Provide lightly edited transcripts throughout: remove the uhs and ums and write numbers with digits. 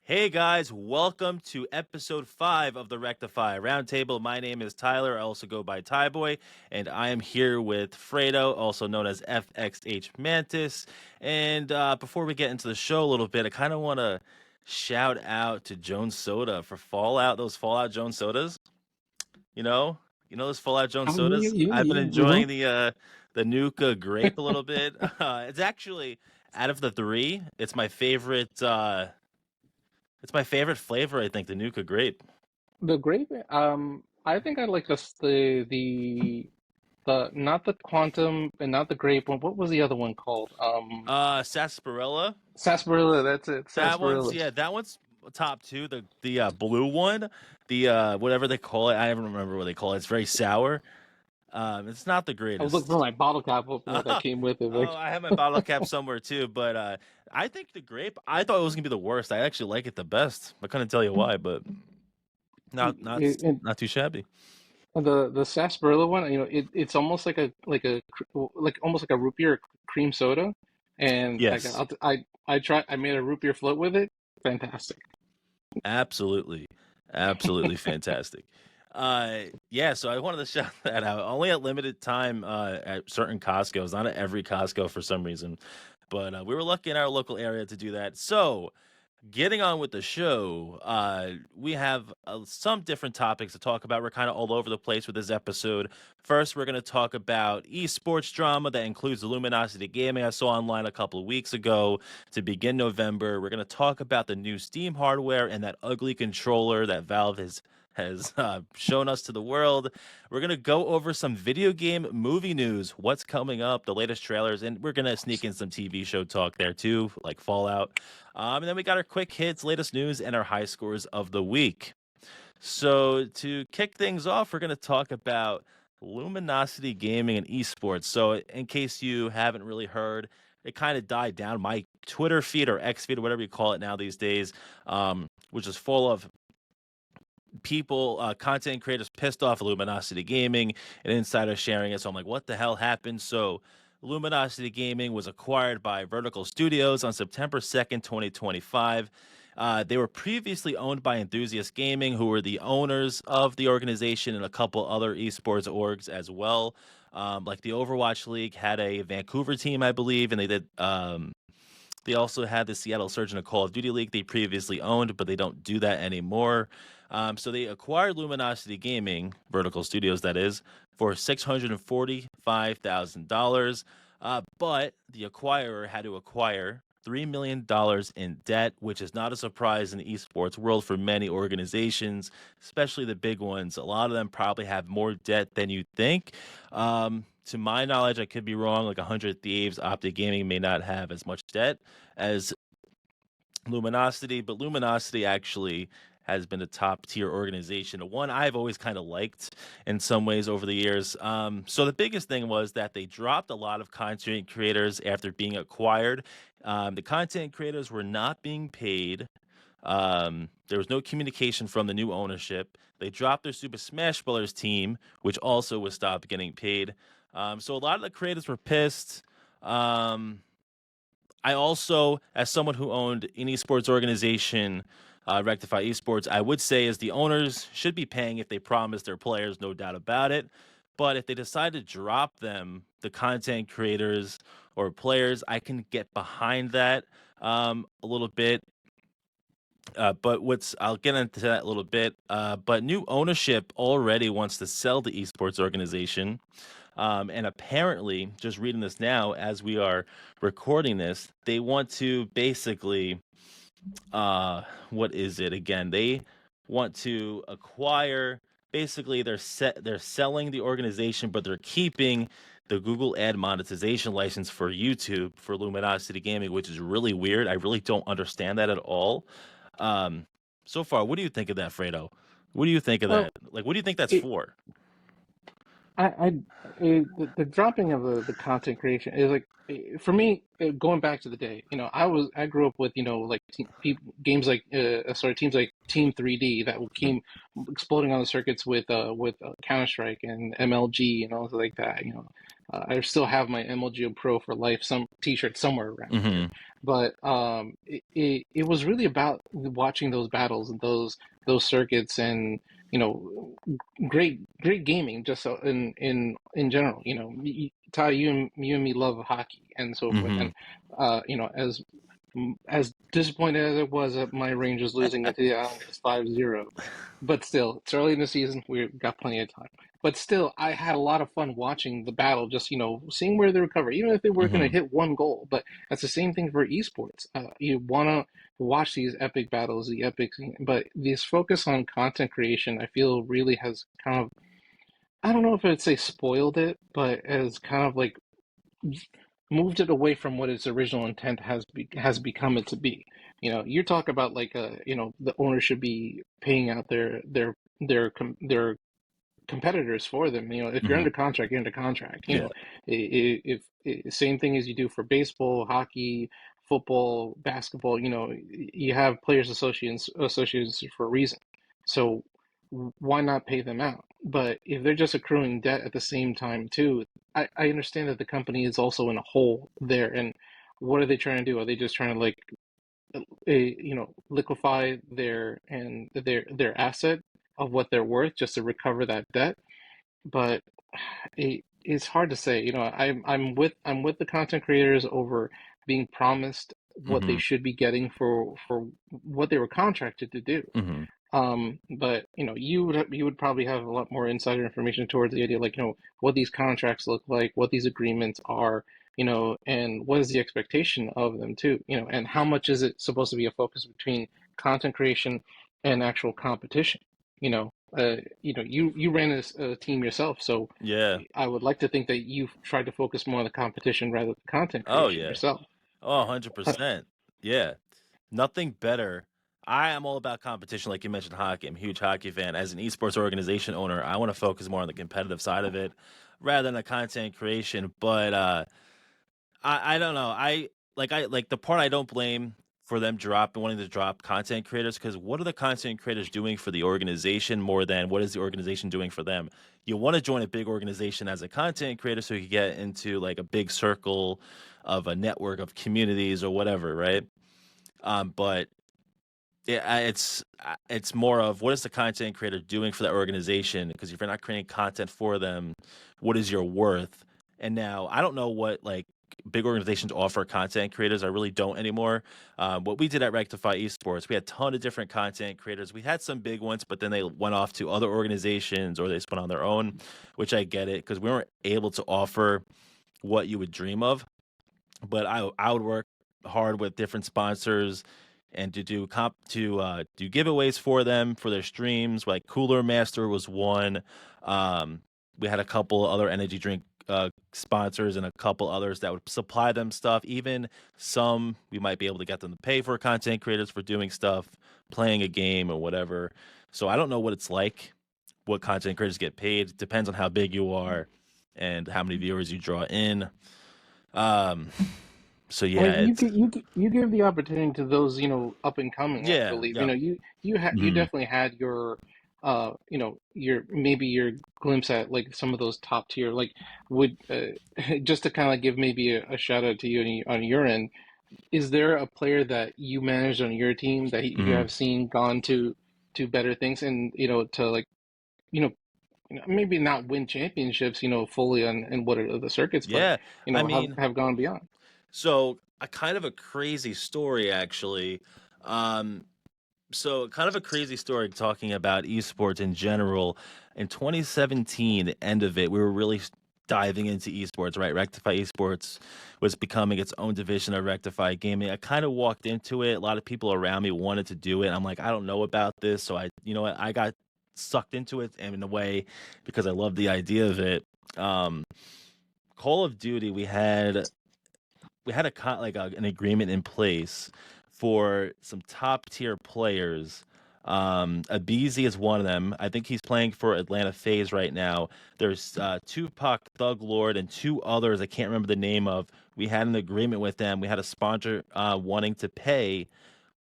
Hey guys, welcome to episode 5 of the Rectify Roundtable. My name is Tyler. I also go by Tyboy, and I am here with Fredo, also known as FXHMantis. And before we get into the show a little bit, I kind of want to shout out to Jones Soda for those Fallout Jones sodas. You know, those Fallout Jones Oh, yeah, sodas. yeah, I've been yeah. enjoying the Nuka grape a little bit. It's actually out of the three, it's my favorite flavor, I think, the Nuka grape. The grape. I think I like the not the quantum and not the grape one. What was the other one called? Sarsaparilla. Sarsaparilla. That's it. Sarsaparilla. That one's top two. The blue one, the whatever they call it, I don't remember what they call it. It's very sour. It's not the I was looking greatest. for my bottle cap opener that Oh, came with it. oh, I have my bottle cap somewhere too, but I think the grape. I thought it was gonna be the worst. I actually like it the best. I couldn't tell you why, but not not And not too shabby. the sarsaparilla one, it's almost like almost like a root beer cream soda, and Yes, I made a root beer float with it. Fantastic. absolutely, absolutely fantastic. Yeah, so I wanted to shout that out. Only at limited time at certain Costco's, not at every Costco for some reason, but we were lucky in our local area to do that. So, getting on with the show, we have some different topics to talk about. We're kind of all over the place with this episode. First, we're going to talk about esports drama that includes Luminosity Gaming. I saw online a couple of weeks ago to begin November. We're going to talk about the new Steam hardware and that ugly controller that Valve has shown us to the world. We're going to go over some video game movie news, what's coming up, the latest trailers, and we're going to sneak in some TV show talk there too, like Fallout. And then we got our quick hits, latest news, and our high scores of the week. So to kick things off, we're going to talk about Luminosity Gaming and Esports. So in case you haven't really heard, it kind of died down. My Twitter feed or X feed or whatever you call it now these days, which is full of people, content creators pissed off at Luminosity Gaming and insiders sharing it. So I'm like, what the hell happened? So Luminosity Gaming was acquired by Vertical Studios on September 2nd, 2025. They were previously owned by Enthusiast Gaming, who were the owners of the organization and a couple other esports orgs as well. Like the Overwatch League had a Vancouver team, I believe, and they also had the Seattle Surgeon of Call of Duty League they previously owned, but they don't do that anymore. So they acquired Luminosity Gaming, Vertical Studios, that is, for $645,000. But the acquirer had to acquire $3 million in debt, which is not a surprise in the esports world for many organizations, especially the big ones. A lot of them probably have more debt than you think. To my knowledge, I could be wrong. Like 100 Thieves, Optic Gaming may not have as much debt as Luminosity, but Luminosity actually has been a top tier organization, one I've always kind of liked in some ways over the years. So the biggest thing was that they dropped a lot of content creators after being acquired. The content creators were not being paid. There was no communication from the new ownership. They dropped their Super Smash Bros. Team, which also was stopped getting paid. So a lot of the creators were pissed. I also, as someone who owned an esports organization, Rectify Esports, I would say is the owners should be paying if they promise their players, no doubt about it. But if they decide to drop them, the content creators or players, I can get behind that a little bit. But I'll get into that a little bit. But new ownership already wants to sell the esports organization. And apparently, just reading this now as we are recording this, they want to basically, what is it again? They want to acquire. Basically, they're selling the organization, but they're keeping the Google ad monetization license for YouTube for Luminosity Gaming, which is really weird. I really don't understand that at all. Um, so far, what do you think of that, Fredo? What do you think of Well, that? Like, what do you think that's it, for? the dropping of the content creation is like for me going back to the day. I grew up with like games like teams like Team 3D that came exploding on the circuits with Counter Strike and MLG and all like that. I still have my MLGO Pro for Life some T-shirt somewhere around here. Hmm. But it was really about watching those battles and those circuits, and you know, great gaming just so in general. You know, Ty, you and me love hockey and so forth, Hmm. and you know, as disappointed as it was at my Rangers losing it to the Islanders 5-0, but still, it's early in the season. We've got plenty of time. But still, I had a lot of fun watching the battle, just, you know, seeing where they recover, even if they were going to Hmm. hit one goal. But that's the same thing for esports. You want to watch these epic battles, the epics, but this focus on content creation, I feel really has kind of, I don't know if I'd say spoiled it, but has kind of like moved it away from what its original intent has become it to be. You know, you talk about like you know, the owner should be paying out their competitors for them. You know, if you're Hmm. under contract, you're under contract. You Yeah. know, if same thing as you do for baseball, hockey, football, basketball. You know, you have players associations for a reason. So why not pay them out? But if they're just accruing debt at the same time too, I understand that the company is also in a hole there. And what are they trying to do? Are they just trying to like you know, liquefy their asset of what they're worth just to recover that debt? But it's hard to say. You know, I'm with the content creators over being promised what they Hmm. should be getting for what they were contracted to do. Hmm. But you know, you would probably have a lot more insider information towards the idea, like, you know, what these contracts look like, what these agreements are, you know, and what is the expectation of them too, you know, and how much is it supposed to be a focus between content creation and actual competition, you know. You know, you ran a team yourself, so Yeah. I would like to think that you've tried to focus more on the competition rather than content Oh creation yeah. yourself. Oh, Uh, 100%. Yeah. Nothing better. I am all about competition, like you mentioned hockey. I'm a huge hockey fan. As an esports organization owner, I want to focus more on the competitive side of it rather than the content creation. But I don't know. I like the part I don't blame for them wanting to drop content creators, because what are the content creators doing for the organization more than what is the organization doing for them? You want to join a big organization as a content creator so you can get into like a big circle of a network of communities or whatever, right? But it's more of what is the content creator doing for that organization? Because if you're not creating content for them, what is your worth? And now I don't know what like big organizations offer content creators. I really don't anymore. What we did at Rectify Esports, we had a ton of different content creators. We had some big ones, but then they went off to other organizations or they spun on their own, which I get it because we weren't able to offer what you would dream of. But I would work hard with different sponsors and to do giveaways for them for their streams. Like Cooler Master was one. Um, we had a couple other energy drink sponsors and a couple others that would supply them stuff. Even some we might be able to get them to pay for content creators for doing stuff, playing a game or whatever. So I don't know what it's like, what content creators get paid. It depends on how big you are and how many viewers you draw in. Um, so Well, yeah, it's you give the opportunity to those, you know, up and coming. I yeah, believe, you yeah. know, you Mhm. definitely had your, you know, your maybe your glimpse at like some of those top tier. Like, would just to kind of give maybe a shout out to you on your end. Is there a player that you managed on your team that you Mhm. have seen gone to better things, and you know, to like, you know, maybe not win championships, you know, fully on what are the circuits, but Yeah, you I know, mean, have gone beyond. so a kind of a crazy story actually. Um, so kind of a crazy story talking about esports in general. In 2017, the end of it, we were really diving into esports, right? Rectify Esports was becoming its own division of Rectify Gaming. I kind of walked into it. A lot of people around me wanted to do it. I'm like, I don't know about this, so you know what? I got sucked into it, and in a way, because I love the idea of it. Um, Call of Duty, we had an agreement in place for some top tier players. Abizi is one of them. I think he's playing for Atlanta FaZe right now. There's Tupac, Thug Lord, and two others I can't remember the name of. We had an agreement with them. We had a sponsor wanting to pay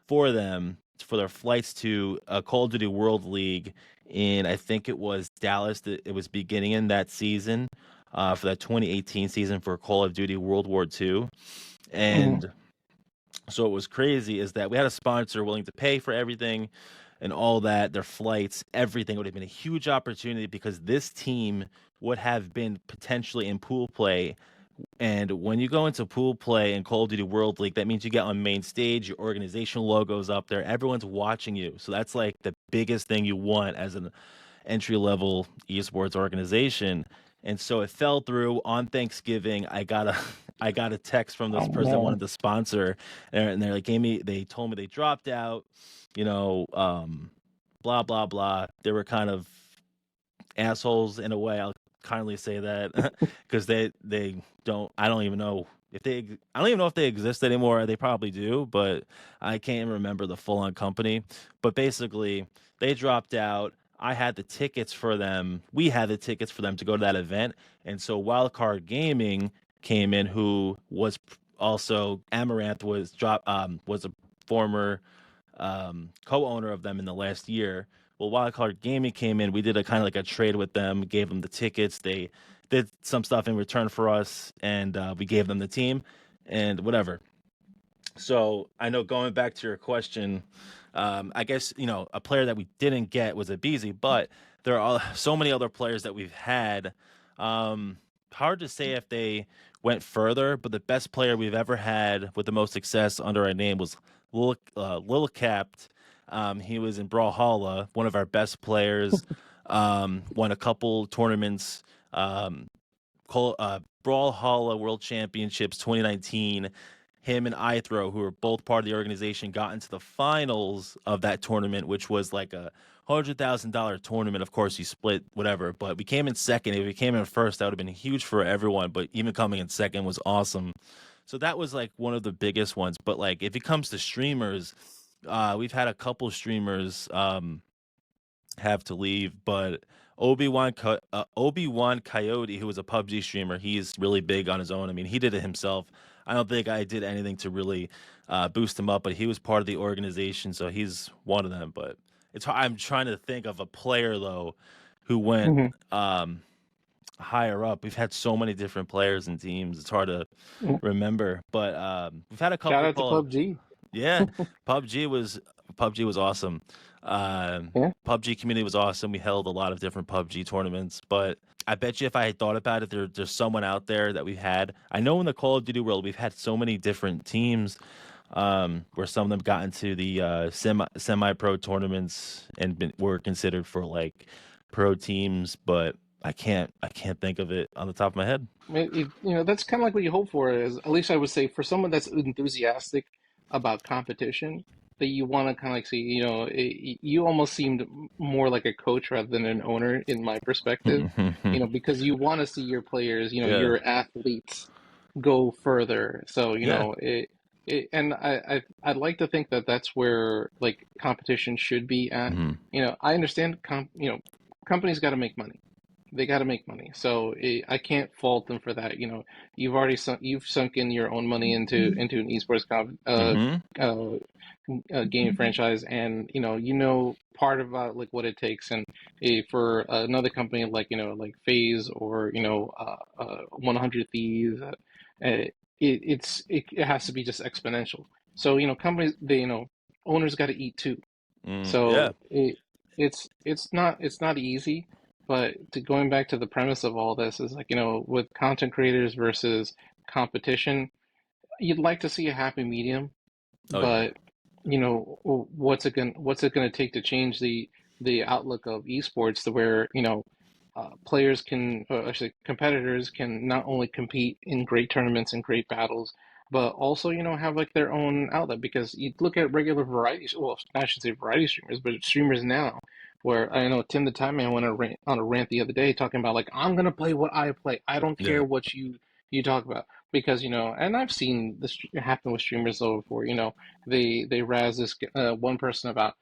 for them for their flights to Call of Duty World League in, I think it was Dallas. That it was beginning in that season. for that 2018 season for Call of Duty World War II. Mhm. And so what was crazy is that we had a sponsor willing to pay for everything and all that, their flights, everything. Would have been a huge opportunity because this team would have been potentially in pool play. And when you go into pool play in Call of Duty World League, that means you get on main stage, your organizational logo's up there, everyone's watching you. So that's like the biggest thing you want as an entry level esports organization. And so it fell through on Thanksgiving. I got a I got a text from this Oh person that no. wanted to sponsor, and they're like, they told me they dropped out, you know, blah blah blah. They were kind of assholes in a way. I'll kindly say that because they don't. I don't even know if they. I don't even know if they exist anymore. They probably do, but I can't remember the full on company. But basically, they dropped out. I had the tickets for them. We had the tickets for them to go to that event, and so Wildcard Gaming came in, who was also Amaranth was a former co-owner of them in the last year. Well, Wildcard Gaming came in. We did a kind of like a trade with them. Gave them the tickets. They did some stuff in return for us, and we gave them the team and whatever. So I know going back to your question, I guess a player that we didn't get was Abizi, but there are so many other players that we've had. Um, Hard to say if they went further, but the best player we've ever had with the most success under our name was Lil Capped. He was in Brawlhalla, one of our best players. Won a couple tournaments. Um, Brawlhalla World Championships 2019. Him and Ithro, who were both part of the organization, got into the finals of that tournament, which was like a $100,000 tournament. Of course, you split whatever, but we came in second. If we came in first, that would have been huge for everyone. But even coming in second was awesome. So that was like one of the biggest ones. But like if it comes to streamers, we've had a couple streamers have to leave, but Obi-Wan Coyote, who was a PUBG streamer, he's really big on his own. I mean, he did it himself. I don't think I did anything to really boost him up, but he was part of the organization, so he's one of them. But I'm trying to think of a player though who went Mhm. um, higher up. We've had so many different players and teams; it's hard to Mhm. remember. But we've had a Shout couple out to called PUBG. yeah, PUBG was PUBG was awesome. Yeah. PUBG community was awesome. We held a lot of different PUBG tournaments, but I bet you if I had thought about it, there's someone out there that we've had. I know in the Call of Duty world, we've had so many different teams, where some of them got into the semi pro tournaments and were considered for like pro teams, but I can't think of it on the top of my head. That's kind of like what you hope for is, at least I would say, for someone that's enthusiastic about competition, that you want to kind of like see, you almost seemed more like a coach rather than an owner in my perspective, because you want to see your players, Yeah, your athletes go further. So, yeah, and I'd like to think that that's where like competition should be at. hmm I understand companies got to make money. They got to make money. So I can't fault them for that. You've sunk in your own money into an esports hmm uh, gaming franchise, and part about like what it takes, and for another company like like FaZe or 100 Thieves, it has to be just exponential. So companies, owners got to eat too. yeah, So it's not easy, but going back to the premise of all this is like, with content creators versus competition, you'd like to see a happy medium, oh yeah. but what's it gonna take to change the outlook of esports to where, players can, actually competitors can not only compete in great tournaments and great battles, but also, have like their own outlet, because you look at regular variety, well, I should say variety streamers, but streamers now, where I know Tim the Time Man went on a rant the other day talking about like, I'm gonna play what I play. I don't Yeah. care what you talk about, because and I've seen this happen with streamers though before. They razz this one person about,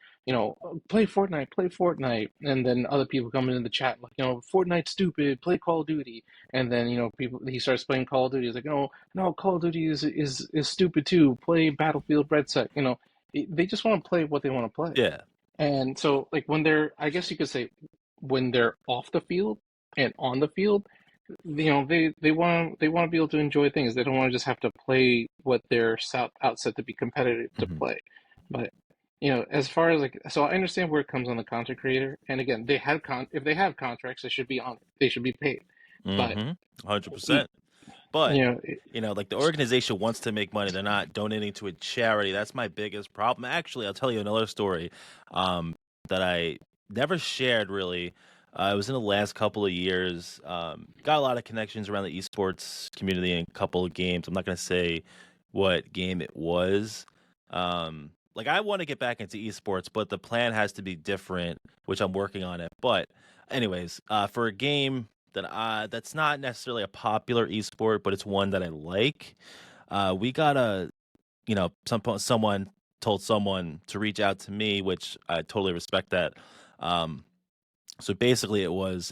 play Fortnite, and then other people come in the chat like, Fortnite's stupid, play Call of Duty, and then people he starts playing Call of Duty. He's like, no, no, Call of Duty is stupid too. Play Battlefield Red Set. They just want to play what they want to play, Yeah. and so like when they're, I guess you could say, when they're off the field and on the field, they want to be able to enjoy things. They don't want to just have to play what they're out set to be competitive to Hmm. play. But as far as like, so I understand where it comes on the content creator. And again, they have if they have contracts, they should be honored. They should be paid. But 100%. But you know, it, like the organization wants to make money. They're not donating to a charity. That's my biggest problem. Actually, I'll tell you another story um, that I never shared really. It was in the last couple of years. Got a lot of connections around the esports community in a couple of games. I'm not going to say what game it was. Like I want to get back into esports, but the plan has to be different, which I'm working on it. But anyways, for a game that's not necessarily a popular esport, but it's one that I like. We got someone told someone to reach out to me, which I totally respect that. Um, so basically, it was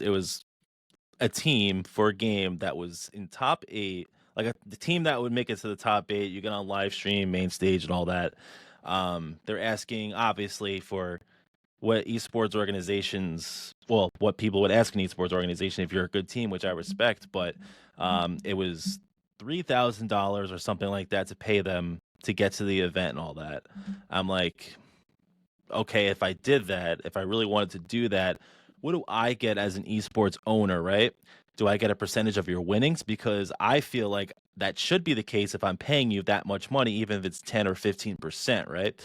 a team for a game that was in top eight, like the team that would make it to the top eight. You get on live stream, main stage, and all that. They're asking obviously for what esports organizations, well, what people would ask an esports organization if you're a good team, which I respect, but it was $3,000 or something like that to pay them to get to the event and all that. I'm like, okay, if I did that, if I really wanted to do that, what do I get as an esports owner, right? Do I get a percentage of your winnings? Because I feel like that should be the case if I'm paying you that much money, even if it's 10 or 15%, right?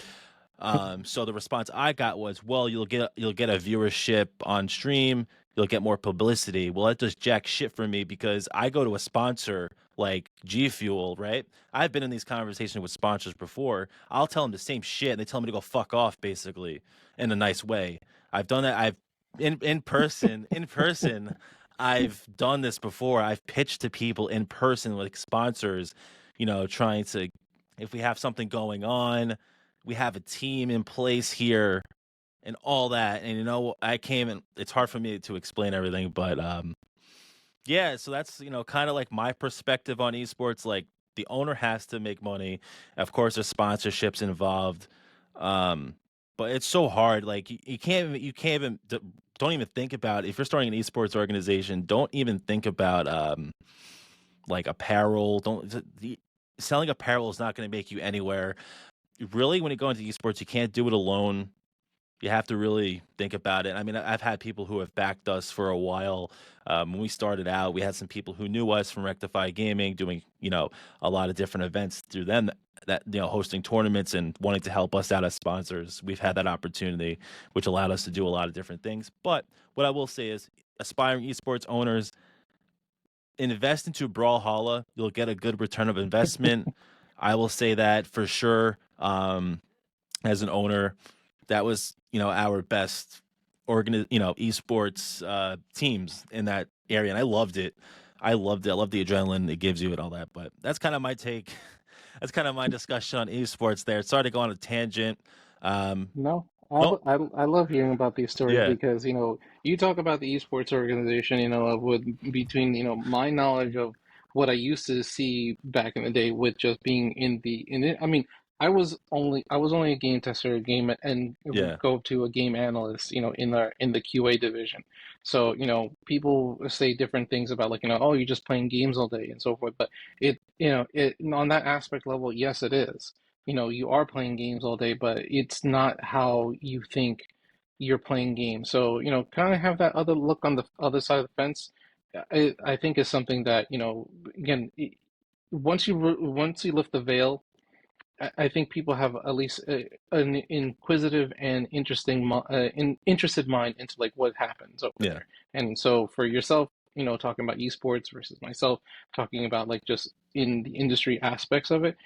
So the response I got was, "Well, you'll get a viewership on stream, you'll get more publicity." Well, that does jack shit for me because I go to a sponsor like G Fuel, right? I've been in these conversations with sponsors before. I'll tell them the same shit, and they tell me to go fuck off, basically, in a nice way. I've done that. I've in person, in person. I've done this before. I've pitched to people in person, like sponsors, trying to, if we have something going on, we have a team in place here and all that. And I came and it's hard for me to explain everything, but yeah, so that's kind of like my perspective on esports. Like the owner has to make money. Of course, there's sponsorships involved. Um, but it's so hard. Like don't even think about if you're starting an esports organization, don't even think about like apparel. Selling apparel is not going to make you anywhere. Really, when you go into esports, you can't do it alone. You have to really think about it. I mean, I've had people who have backed us for a while. When we started out, we had some people who knew us from Rectify Gaming, doing a lot of different events through them. That hosting tournaments and wanting to help us out as sponsors. We've had that opportunity, which allowed us to do a lot of different things. But what I will say is, aspiring esports owners, invest into Brawlhalla. You'll get a good return of investment. I will say that for sure. As an owner, that was our best esports teams in that area, and I loved it. I loved it. I love the adrenaline it gives you and all that. But that's kind of my take. That's kind of my discussion on esports. There, sorry to go on a tangent. Um, No, no, I love hearing about these stories yeah, because you talk about the esports organization, with between my knowledge of what I used to see back in the day with just being in it. I mean, I was only a game tester, a game and yeah. go to a game analyst, in the QA division. So people say different things about, like, oh, you're just playing games all day and so forth, but it on that aspect level, yes, it is. You are playing games all day, but it's not how you think you're playing games. So, kind of have that other look on the other side of the fence. I think is something that, again, once you lift the veil, I think people have at least an inquisitive and interested mind into like what happens over Yeah. there. And so for yourself, talking about esports versus myself, talking about like just in the industry aspects of it,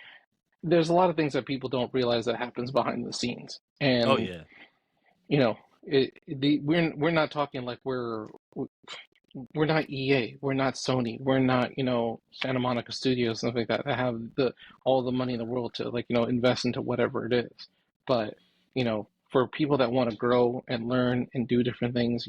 there's a lot of things that people don't realize that happens behind the scenes. Oh And yeah. we're not talking like we're not EA, we're not Sony, we're not Santa Monica Studios, stuff like that have the all the money in the world to, like, invest into whatever it is. But for people that want to grow and learn and do different things,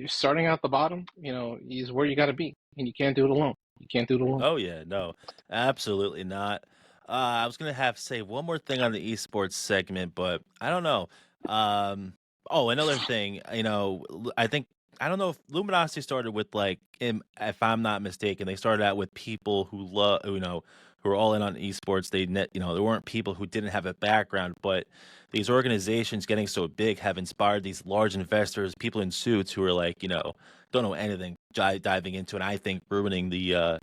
starting out the bottom, is where you got to be, and you can't do it alone. You can't do it alone. Oh yeah. No, absolutely not. I was gonna have to say one more thing on the esports segment, but I don't know. Um, oh, another thing. I think I don't know if Luminosity started with like, if I'm not mistaken, they started out with people who love, who are all in on esports. There weren't people who didn't have a background, but these organizations getting so big have inspired these large investors, people in suits who are like, don't know anything, diving into it. And I think ruining the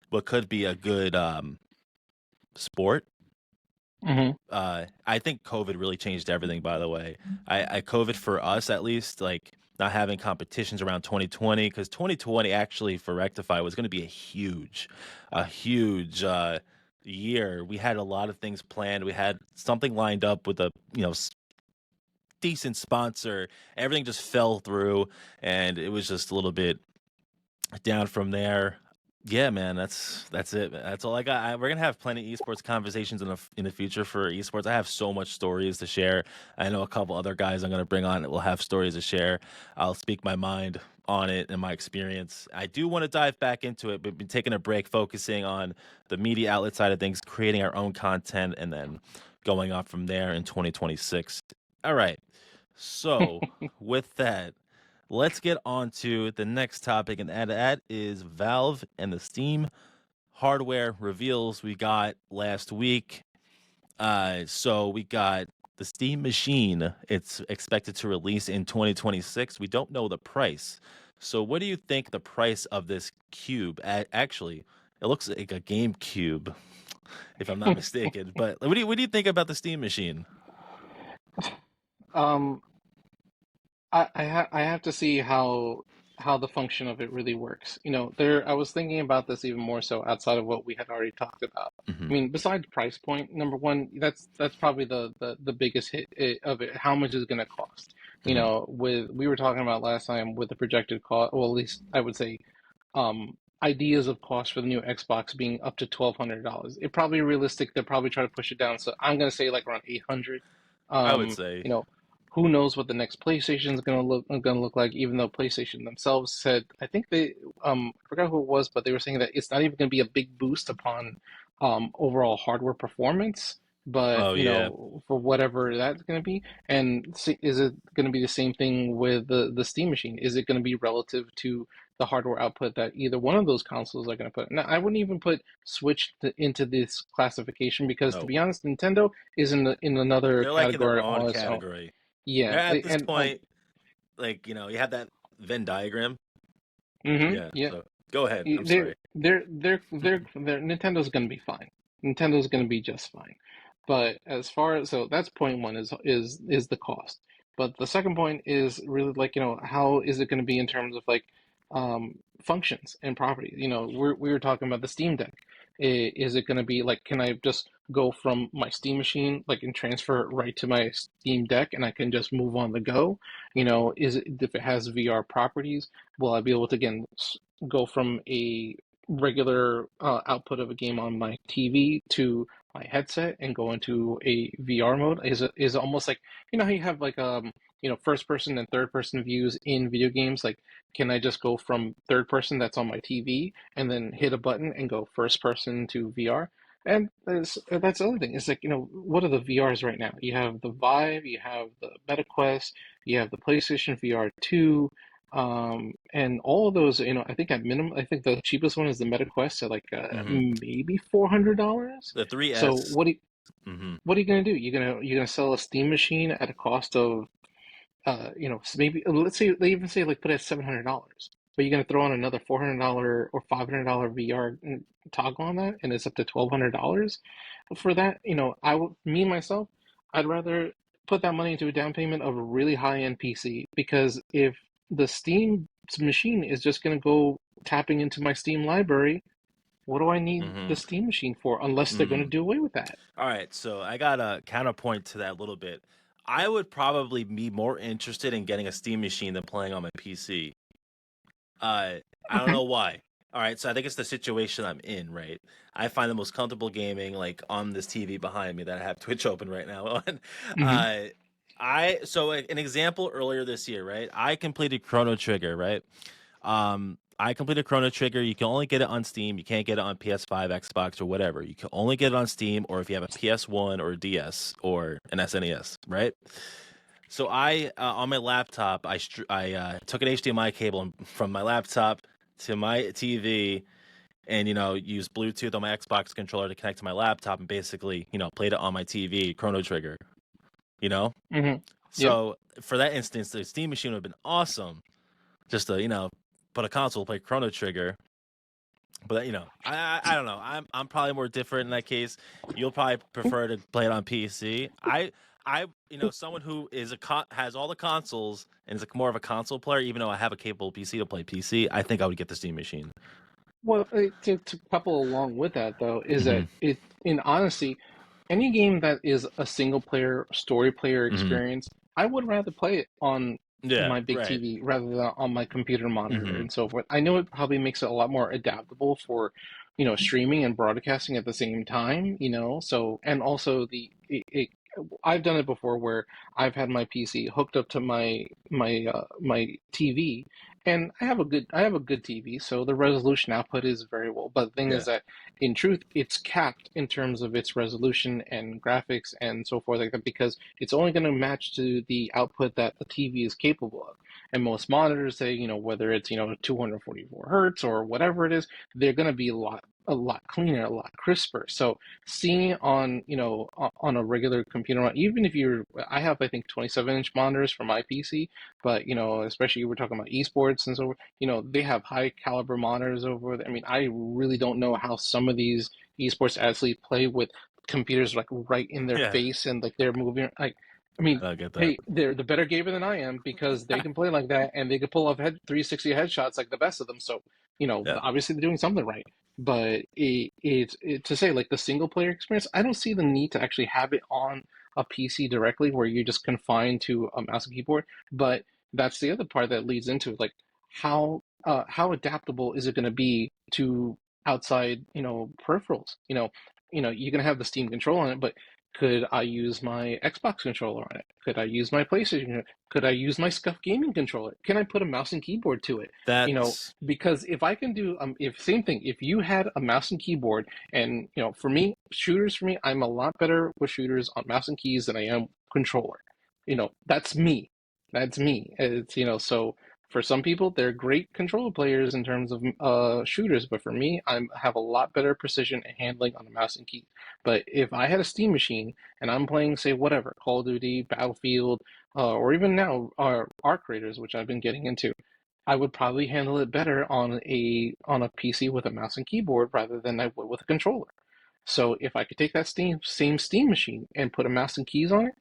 what could be a good sport. I think COVID really changed everything, by the way. COVID for us, at least, like not having competitions around 2020, because 2020 actually for Rectify was going to be a huge year. We had a lot of things planned. We had something lined up with a, decent sponsor. Everything just fell through, and it was just a little bit down from there. Yeah, man, that's it. That's all I got. We're gonna have plenty of esports conversations in the future for esports. I have so much stories to share. I know a couple other guys I'm gonna bring on that will have stories to share. I'll speak my mind on it and my experience. I do want to dive back into it, but we've been taking a break, focusing on the media outlet side of things, creating our own content, and then going on from there in 2026. All right. So with that, let's get on to the next topic, and that is Valve and the Steam hardware reveals we got last week. So we got the Steam Machine. It's expected to release in 2026. We don't know the price. So what do you think the price of this cube? Actually, it looks like a GameCube, if I'm not mistaken. But what do you think about the Steam Machine? Um, I have to see how the function of it really works. I was thinking about this even more so outside of what we had already talked about. Hmm. I mean, besides price point, number one, that's probably the biggest hit of it. How much is it going to cost? Hmm. With we were talking about last time with the projected cost, well, at least I would say, ideas of cost for the new Xbox being up to $1,200. It probably realistic. They'll probably try to push it down. So I'm gonna say like around 800. I would Um, say you know, who knows what the next PlayStation is gonna look like? Even though PlayStation themselves said, I think I forgot who it was, but they were saying that it's not even gonna be a big boost upon overall hardware performance. But Oh yeah. for whatever that's gonna be, and see, is it gonna be the same thing with the Steam machine? Is it gonna be relative to the hardware output that either one of those consoles are going to put? Now, I wouldn't even put into this classification because, to No. be honest, Nintendo is in another They're like in their category own on its own. category. They're Yeah, at this and point, like, you have that Venn diagram. Yeah, yeah, so go ahead. I'm they're sorry. Nintendo's going to be fine. Nintendo's going to be just fine. But as far as so that's point one is the cost. But the second point is really like, how is it going to be in terms of like functions and properties? We were talking about the Steam Deck. Is it going to be like, can I just go from my Steam machine like and transfer it right to my Steam Deck and I can just move on the go? Is it if it has VR properties, will I be able to again go from a regular output of a game on my TV to my headset and go into a VR mode? Is it almost like, how you have like first person and third person views in video games? Like, can I just go from third person that's on my TV and then hit a button and go first person to VR? And that's the other thing. It's like, what are the VRs right now? You have the Vive, you have the MetaQuest, you have the PlayStation VR 2, and all of those, I think at minimum, I think the cheapest one is the MetaQuest at like Hmm. maybe $400. The So 3S. what Hmm. what are you gonna do? You're gonna sell a Steam machine at a cost of maybe let's say they even say like put it at $700, but you're gonna throw on another $400 or $500 VR toggle on that, and it's up to $1,200 for that. Me myself, I'd rather put that money into a down payment of a really high-end PC because if the Steam machine is just gonna go tapping into my Steam library, what do I need Hmm. the Steam machine for unless they're gonna Hmm. do away with that? All right, so I got a counterpoint to that a little bit. I would probably be more interested in getting a Steam machine than playing on my PC. Uh, I don't Okay. know why. All right, so I think it's the situation I'm in, right? I find the most comfortable gaming like on this TV behind me that I have Twitch open right now on. Hmm. Uh, an example earlier this year, right? I completed Chrono Trigger, right? I completed Chrono Trigger. You can only get it on Steam. You can't get it on PS5, Xbox, or whatever. You can only get it on Steam, or if you have a PS1 or a DS or an SNES, right? So I on my laptop, I took an HDMI cable from my laptop to my TV, and use Bluetooth on my Xbox controller to connect to my laptop, and basically played it on my TV, Chrono Trigger. You know, Mm-hmm. Yep. so for that instance, the Steam Machine would have been awesome, just to put a console, play Chrono Trigger. But I don't know. I'm probably more different in that case. You'll probably prefer to play it on PC. I someone who has all the consoles and is more of a console player, even though I have a capable PC to play PC. I think I would get the Steam Machine. Well, to couple along with that though is that Hmm. in honesty, any game that is a single player story player Hmm. experience, I would rather play it on Yeah. my big Right. TV rather than on my computer monitor Hmm. and so forth. I know it probably makes it a lot more adaptable for, streaming and broadcasting at the same time, so and also I've done it before where I've had my PC hooked up to my TV, and I have a good TV, so the resolution output is very well. But the thing is Yeah. that in truth, it's capped in terms of its resolution and graphics and so forth like that because it's only going to match to the output that the TV is capable of. And most monitors say, whether it's 244 hertz or whatever it is, they're going to be a lot cleaner, a lot crisper. So seeing on on a regular computer, even if I have I think 27-inch monitors for my PC, but especially we're talking about esports and so they have high caliber monitors over there. I mean, I really don't know how some of these esports athletes play with computers like right in their Yeah. face and like they're moving like. I mean, I get that. hey, they're the better gamer than I am because they can play like that and they can pull off 360 headshots like the best of them. So, Yeah. obviously they're doing something right. But to say like the single player experience, I don't see the need to actually have it on a PC directly where you're just confined to a mouse and keyboard. But that's the other part that leads into it, like how adaptable is it going to be to outside peripherals? You're going to have the Steam control on it, but could I use my Xbox controller on it? Could I use my PlayStation? Could I use my Scuff gaming controller? Can I put a mouse and keyboard to it? That's Because if I can do if same thing, if you had a mouse and keyboard, and for me, shooters for me, I'm a lot better with shooters on mouse and keys than I am controller. That's me. That's me. It's so for some people they're great controller players in terms of shooters, but for me, I have a lot better precision and handling on the mouse and key. But if I had a Steam machine and I'm playing, say, whatever, Call of Duty, Battlefield, or even now Arc Raiders, which I've been getting into, I would probably handle it better on a PC with a mouse and keyboard rather than I would with a controller. So if I could take that same Steam machine and put a mouse and keys on it,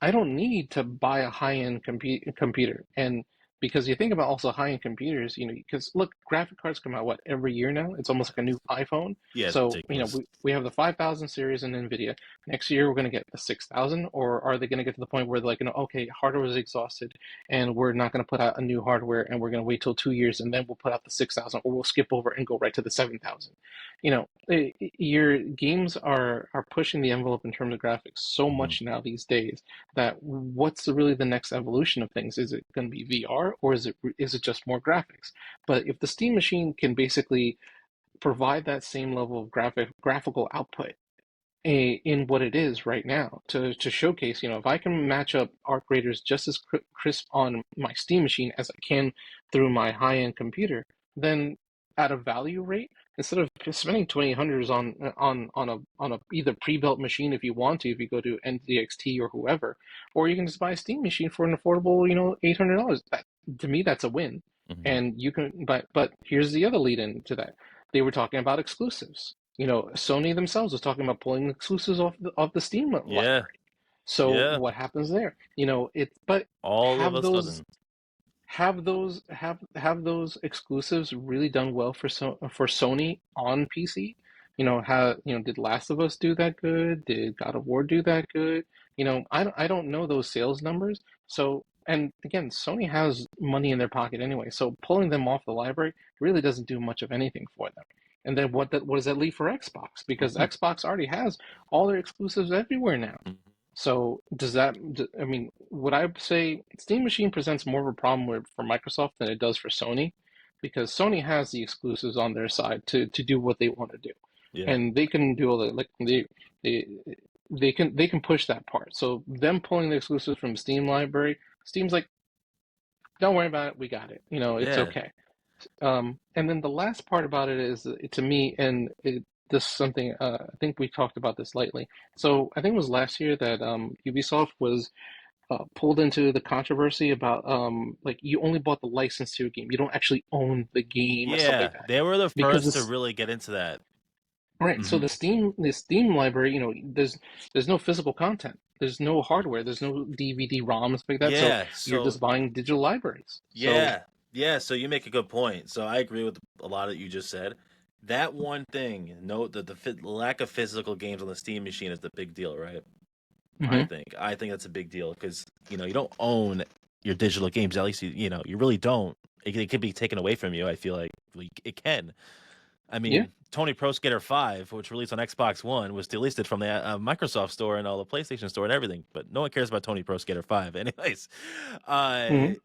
I don't need to buy a high-end computer. And because you think about also high-end computers, because look, graphic cards come out what every year now. It's almost like a new iPhone. Yeah, it's So, ridiculous. we have the 5000 series in NVIDIA. Next year we're going to get the 6000, or are they going to get to the point where they're like, okay, hardware is exhausted and we're not going to put out a new hardware and we're going to wait till 2 years and then we'll put out the 6000, or we'll skip over and go right to the 7000. Your games are pushing the envelope in terms of graphics so Hmm. much now these days that what's really the next evolution of things? Is it going to be VR, or is it just more graphics? But if the Steam machine can basically provide that same level of graphical output in what it is right now to showcase, if I can match up Arc Raiders just as crisp on my Steam machine as I can through my high-end computer, then at a value rate, instead of spending 20 hundreds on a either pre-built machine if you want to, if you go to NZXT or whoever, or you can just buy a Steam machine for an affordable, $800. That, to me, that's a win. Hmm. And you can, but here's the other lead in to that. They were talking about exclusives. Sony themselves was talking about pulling exclusives off the Steam Yeah. library. So Yeah. what happens there? But All of have a those sudden. have those exclusives really done well for Sony on PC? Did Last of Us do that good? Did God of War do that good? I don't know those sales numbers. So, and again, Sony has money in their pocket anyway. So pulling them off the library really doesn't do much of anything for them. And then what does that leave for Xbox? Because Mhm. Xbox already has all their exclusives everywhere now. Mhm. So I mean, would I say Steam Machine presents more of a problem for Microsoft than it does for Sony? Because Sony has the exclusives on their side to do what they want to do. Yeah. And they can do all the, like, they they can push that part. So them pulling the exclusives from Steam library, Steam's like, don't worry about it, we got it. It's Yeah. okay. And then the last part about it is, to me, and this is something, I think we talked about this lately. So I think it was last year that Ubisoft was pulled into the controversy about like you only bought the license to a game, you don't actually own the game or stuff Yeah. like that. They were the Because first to this, really get into that. right, so Hmm. the Steam library, there's no physical content, there's no hardware, there's no DVD ROMs like that, so Yeah. you're So just buying digital libraries. So yeah. Yeah. So you make a good point. So I agree with a lot that you just said. That one thing, note that the lack of physical games on the Steam machine is the big deal, right? mhm. I think that's a big deal because you don't own your digital games. At least you really don't. It could be taken away from you. I feel like it can. I Yeah. mean, Tony Pro Skater 5, which released on Xbox One, was delisted from the Microsoft Store and all the PlayStation Store and everything. But no one cares about Tony Pro Skater 5, anyways. Mhm.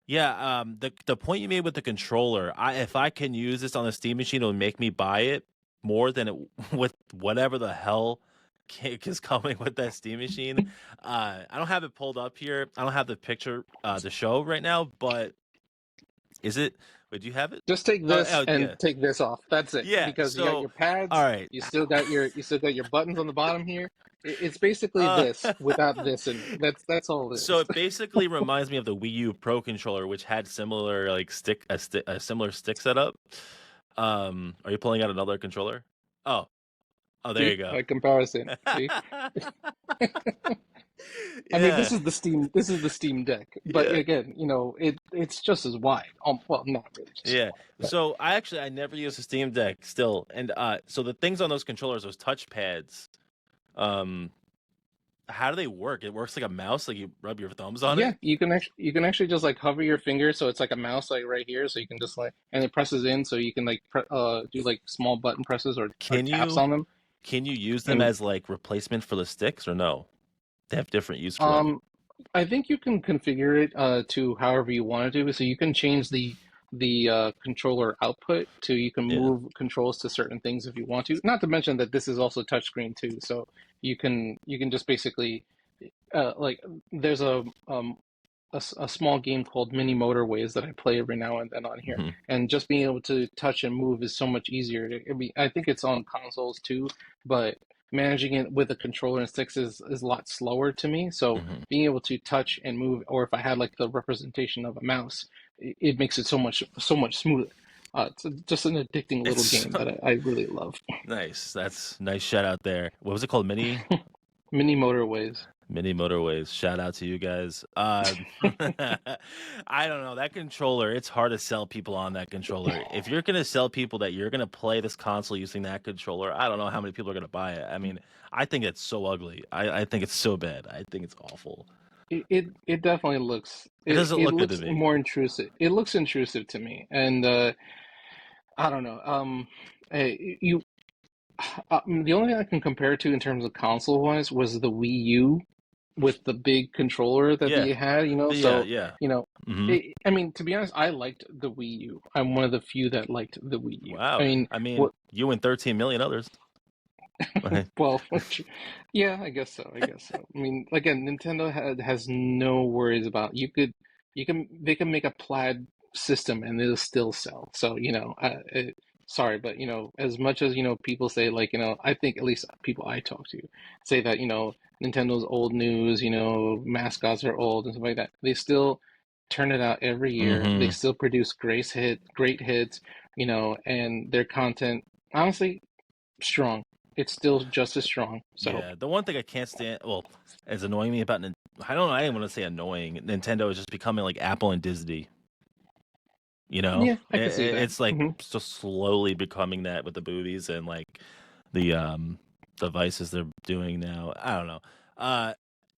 Yeah, the point you made with the controller, if I can use this on the Steam machine, it'll make me buy it more than it with whatever the hell is coming with that Steam machine. I don't have it pulled up here. I don't have the picture to show right now, but is it? Wait, do you have it? Just take Oh, this oh and yeah, take this off. That's it. yeah. Because you got So, your all pads, right. you still got your buttons on the bottom here. It's basically Uh, this without this in it. That's all it so is. it basically reminds me of the Wii U Pro controller, which had similar like a similar stick setup. Are you pulling out another controller? Oh, oh, there See, you go. like comparison. See, I mean, Yeah, This is the Steam Deck, but yeah, again, it's just as wide. Well, not really just as yeah. wide, but So I never used a Steam Deck still, and so the things on those controllers, those touch pads, um, how do they work? It works like a mouse, like you rub your thumbs on yeah, it. you can actually just like hover your finger, so it's like a mouse, like right here, so you can just like, and it presses in, so you can like do like small button presses or Can taps you on them, can you use them and as like replacement for the sticks or no? They have different use for them. um, I think you can configure it to however you want to do. So you can change the controller output to, you can Yeah. move controls to certain things if you want to. Not to mention that this is also touchscreen too, so you can just basically like, there's a small game called Mini Motorways that I play every now and then on here, Hmm. and just being able to touch and move is so much easier. I think it's on consoles too, but managing it with a controller and sticks is a lot slower to me. So Hmm. being able to touch and move, or if I had like the representation of a mouse, it makes it so much smoother. It's just an addicting little It's game that I really love. nice. That's nice shout out there. What was it called? Mini Motorways. Mini Motorways. Shout out to you guys. I don't know. That controller, it's hard to sell people on that controller. If you're gonna sell people that you're gonna play this console using that controller, I don't know how many people are gonna buy it. I mean, I think it's so ugly. I think it's so bad. I think it's awful. It definitely looks, It it, doesn't it look good to looks me. more intrusive. It looks intrusive to me, and I don't know. You the only thing I can compare it to in terms of console wise was the Wii U with the big controller that Yeah. they had. Yeah, So yeah. you know, Hmm. I mean, to be honest, I liked the Wii U. I'm one of the few that liked the Wii U. I Wow. mean, I mean, what? you and 13 million others. Well, yeah, I guess so. I guess so. I mean, again, Nintendo has no worries about, they can make a plaid system and it'll still sell. So, sorry, but as much as people say, like, I think at least people I talk to say that Nintendo's old news, mascots are old and stuff like that. They still turn it out every year. They Hmm. still produce great hits, and their content, honestly, strong. It's still just as strong. So Yeah, the one thing I can't stand, well, is annoying me about, I don't know, I didn't want to say annoying. Nintendo is just becoming like Apple and Disney. yeah, I can see that. It's like Hmm. just slowly becoming that with the movies and like the devices they're doing now. I don't know. Uh,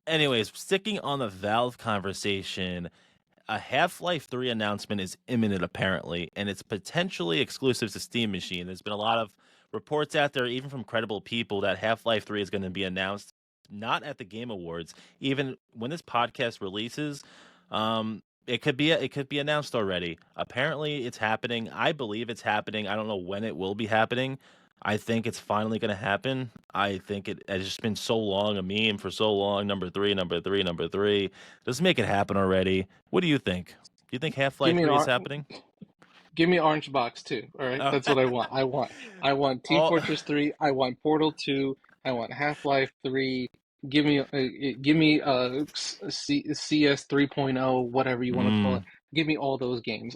anyways, sticking on the Valve conversation, a Half-Life 3 announcement is imminent apparently, and it's potentially exclusive to Steam Machine. There's been a lot of reports out there, even from credible people, that Half-Life 3 is going to be announced not at the Game Awards. Even when this podcast releases, it could be announced already. Apparently, it's happening. I believe it's happening. I don't know when it will be happening. I think it's finally gonna happen. I think it's just been so long, a meme for so long. Number three, number three, number three. Just make it happen already. What do you think? Do you think Half Give Life me an 3 is R. happening? Give me Orange Box too. All right, Oh, that's what I want. I want Team all, Fortress 3. I want Portal 2. I want Half Life 3. Give me CS 3.0, whatever you want to call it. mm, Give me all those games.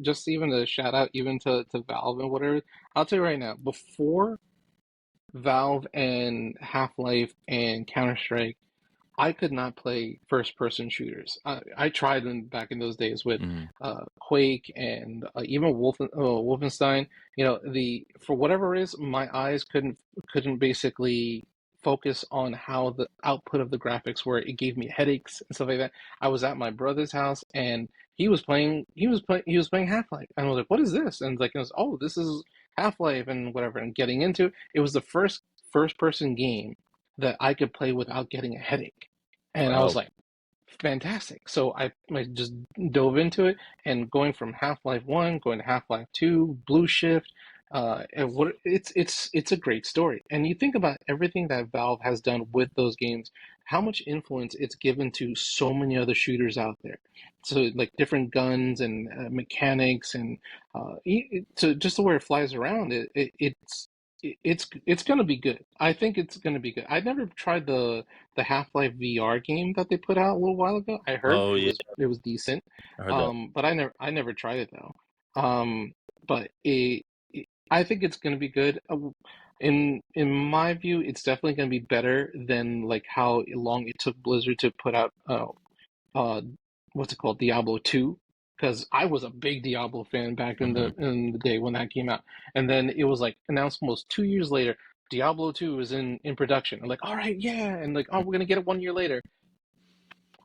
Just even a shout out even to Valve and whatever. I'll tell you right now, before Valve and Half Life and Counter Strike, I could not play first person shooters. I tried them back in those days with mm, Quake and even Wolfenstein. You know, the for whatever it is, my eyes couldn't basically focus on how the output of the graphics were. It gave me headaches and stuff like that. I was at my brother's house and he was playing Half-Life and I was like, "What is this?" And it was, "Oh, this is Half-Life and whatever." And getting into it, it was the first person game that I could play without getting a headache. And I was wow. like, fantastic. So I just dove into it and going from Half-Life 1, going to Half-Life 2, Blue Shift, and what it's a great story. And you think about everything that Valve has done with those games, how much influence it's given to so many other shooters out there. So like different guns and mechanics and to just the way it flies around, it's gonna be good. I think it's gonna be good. I never tried the Half-Life VR game that they put out a little while ago. I heard Oh yeah, it was decent, I heard that. but I never tried it though. But I think it's gonna be good. In my view, it's definitely gonna be better than like how long it took Blizzard to put out uh what's it called, Diablo 2, because I was a big Diablo fan back Hmm. in the day when that came out. And then it was like announced almost 2 years later, Diablo 2 is in production. I'm like, all right, yeah, and like, oh, we're gonna get it 1 year later.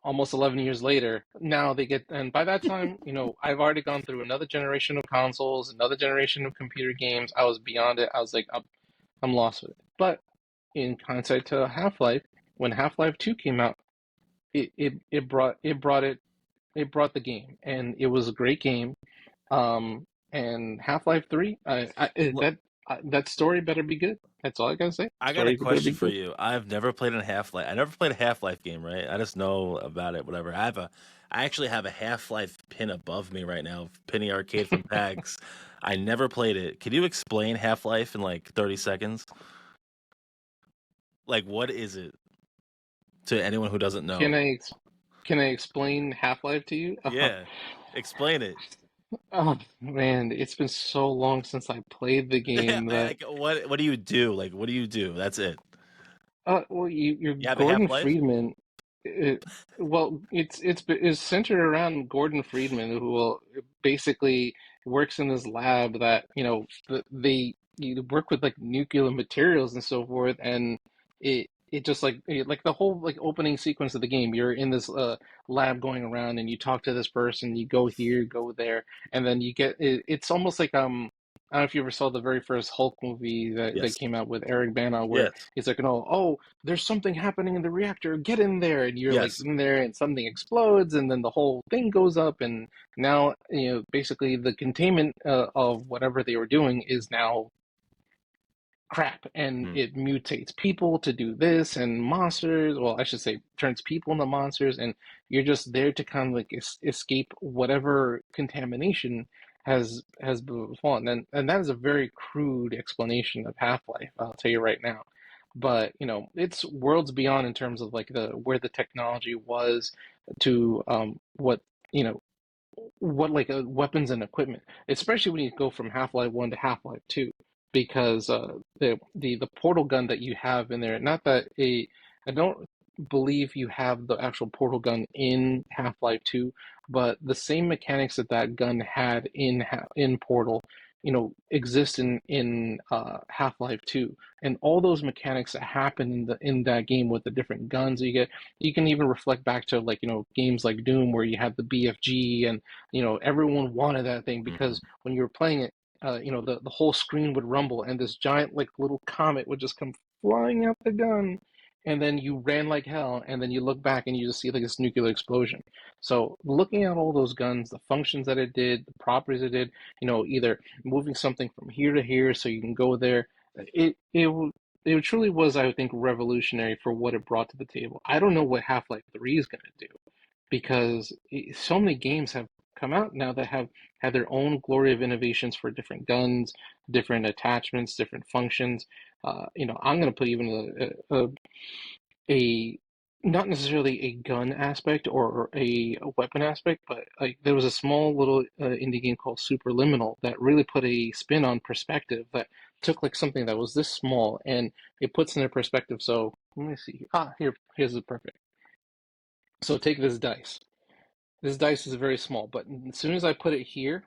Almost 11 years later, now they get, and by that time, I've already gone through another generation of consoles, another generation of computer games. I was beyond it. I was like, I'm lost with it. But in hindsight to Half-Life, when Half-Life 2 came out, it brought the game, and it was a great game. And Half-Life 3, that story better be good. That's all I gotta say. I got a Story better be question for good. you. I've never played a Half Life. I never played a Half Life game, right? I just know about it, whatever. I actually have a Half Life pin above me right now, Penny Arcade from PAX. I never played it. Could you explain Half Life in like 30 seconds? Like, what is it to anyone who doesn't know? Can I can I explain Half-Life to you? Yeah, explain it. Oh man, it's been so long since I played the Yeah, game that like, what do you do? Like, what do you do? That's it. well, you're You have a Half Gordon Life? Freeman. It, well, it's centered around Gordon Freeman, who will basically works in this lab that they you work with like nuclear materials and so forth, and it just like the whole like opening sequence of the game. You're in this lab going around, and you talk to this person. You go here, go there, and then you get it's almost like I don't know if you ever saw the very first Hulk movie that Yes. came out with Eric Bana, where Yes. he's like, oh, there's something happening in the reactor, get in there, and you're like Yes. in there and something explodes and then the whole thing goes up, and now basically the containment of whatever they were doing is now crap, and Mm, it mutates people to do this and monsters, well, I should say turns people into monsters, and you're just there to kind of like escape whatever contamination has befallen. And that is a very crude explanation of Half-Life, I'll tell you right now. But it's worlds beyond in terms of like the where the technology was to you know what like weapons and equipment, especially when you go from Half-Life 1 to Half-Life 2, because the portal gun that you have in there, not that a I don't believe you have the actual portal gun in Half-Life 2, but the same mechanics that that gun had in Portal, exist in Half-Life 2, and all those mechanics that happen in that game with the different guns you get. You can even reflect back to like games like Doom, where you had the BFG, and everyone wanted that thing mhm. because when you were playing it, the whole screen would rumble and this giant like little comet would just come flying out the gun, and then you ran like hell, and then you look back and you just see like this nuclear explosion. So looking at all those guns, the functions that it did, the properties it did, either moving something from here to here so you can go there, it truly was, I think, revolutionary for what it brought to the table. I don't know what Half-Life 3 is going to do because so many games have come out now that have had their own glory of innovations for different guns, different attachments, different functions. I'm going to put even a not necessarily a gun aspect or a weapon aspect, but like there was a small little indie game called Superliminal that really put a spin on perspective that took like something that was this small and it puts in a perspective. So let me see. Here's the perfect. So take this dice. This dice is very small, but as soon as I put it here,